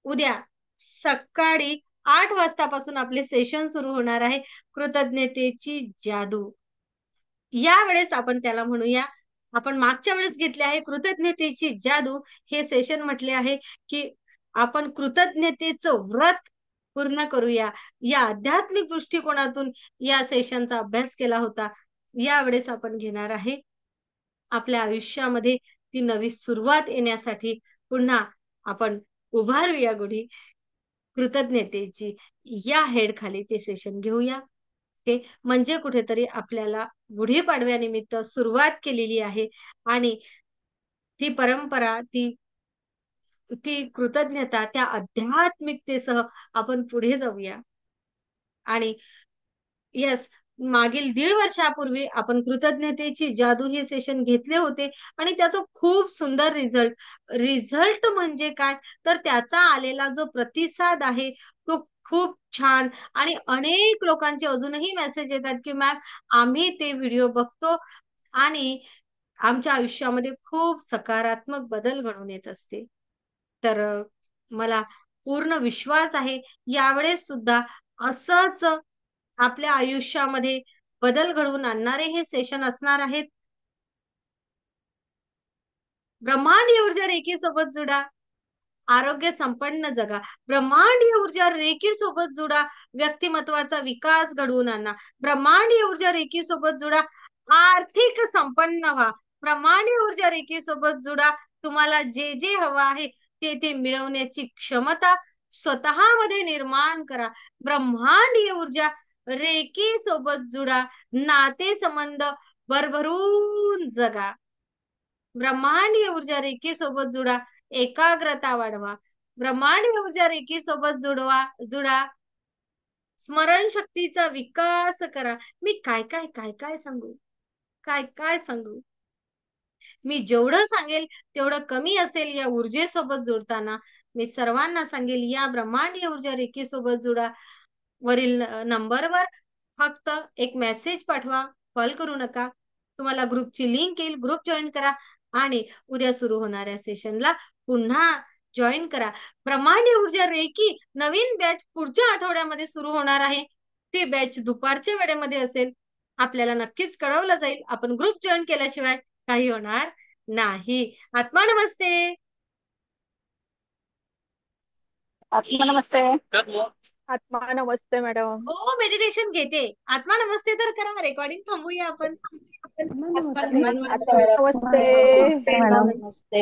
[SPEAKER 1] उद्या सकाळी 8 वाजतापासून आपले सेशन सुरू होणार आहे, कृतज्ञतेची जादू. यावेळेस आपण त्याला म्हणूया, आपण मागच्या वेळेस घेतले आहे कृतज्ञतेची जादू हे सेशन म्हटले आहे की आपण कृतज्ञतेचं व्रत पूर्ण करूया. या आध्यात्मिक दृष्टिकोनातून या सेशनचा अभ्यास केला होता. यावेळेस आपण घेणार आहे आपल्या आयुष्यामध्ये ती नवी सुरुवात येण्यासाठी पुन्हा आपण उभारूया गुढी कृतज्ञतेची. या हेड खाली ते सेशन घेऊया. ओके, म्हणजे कुठेतरी आपल्याला गुढीपाडव्यानिमित्त सुरुवात केलेली आहे आणि ती परंपरा, ती कृतज्ञता, त्या आध्यात्मिकतेसह आपण पुढे जाऊया. आणि येस, मागील 1.5 वर्षापूर्वी आपण कृतज्ञतेची जादू हे सेशन घेतले होते आणि त्याचा खूप सुंदर रिझल्ट म्हणजे काय तर त्याचा आलेला जो प्रतिसाद आहे तो खूप छान. आणि अनेक लोकांचे अजूनही मेसेज येतात की मॅम आम्ही ते व्हिडिओ बघतो आणि आमच्या आयुष्यामध्ये खूप सकारात्मक बदल घडून येत असते. तर मला पूर्ण विश्वास आहे यावेळेस सुद्धा असंच आपल्या आयुष्यामध्ये बदल घडवून आणणारे हे सेशन असणार आहेत. ब्रह्मांडीय ऊर्जा रेखी सोबत जुडा, आरोग्य संपन्न जगा. ब्रह्मांडीय ऊर्जा रेखी सोबत जुडा, व्यक्तिमत्वाचा विकास घडवून आणा. ब्रह्मांडीय ऊर्जा रेखी सोबत जुडा, आर्थिक संपन्न व्हा. ब्रह्मांडीय ऊर्जा रेखी सोबत जुडा, तुम्हाला जे जे हवं आहे ते मिळवण्याची क्षमता स्वतःमध्ये निर्माण करा. ब्रह्मांडीय ऊर्जा रेखी सोबत जुडा, नाते संबंध भरभरून जगा. ब्रह्मांडीय ऊर्जा रेखी सोबत जुडा, एकाग्रता वाढवा. ब्रह्मांडीय ऊर्जा रेखी सोबत जुडा, स्मरणशक्तीचा विकास करा. मी काय काय सांगू, काय सांगू. मी जेवढं सांगेल तेवढं कमी असेल. या ऊर्जेसोबत जुडताना मी सर्वांना सांगेल या ब्रह्मांडीय ऊर्जा रेखी सोबत जुडा. वरील नंबरवर फक्त एक मेसेज पाठवा, कॉल करू नका. तुम्हाला ग्रुपची लिंक येईल, ग्रुप जॉईन करा आणि उद्या सुरू होणाऱ्या सेशनला पुन्हा जॉईन करा. ब्रह्मांडीय ऊर्जा रेखी नवीन बॅच पुढच्या आठवड्यामध्ये सुरू होणार आहे. ती बॅच दुपारच्या वेळेमध्ये असेल. आपल्याला नक्कीच कळवलं जाईल. आपण ग्रुप जॉईन केल्याशिवाय काही होणार नाही. आत्मा नमस्ते.
[SPEAKER 9] आत्मा नमस्ते.
[SPEAKER 5] आत्मा नमस्ते मॅडम.
[SPEAKER 1] हो, मेडिटेशन घेते. आत्मा नमस्ते तर करा. रेकॉर्डिंग थांबूया आपण.
[SPEAKER 5] आत्मा नमस्ते.
[SPEAKER 2] नमस्ते.
[SPEAKER 9] नमस्ते.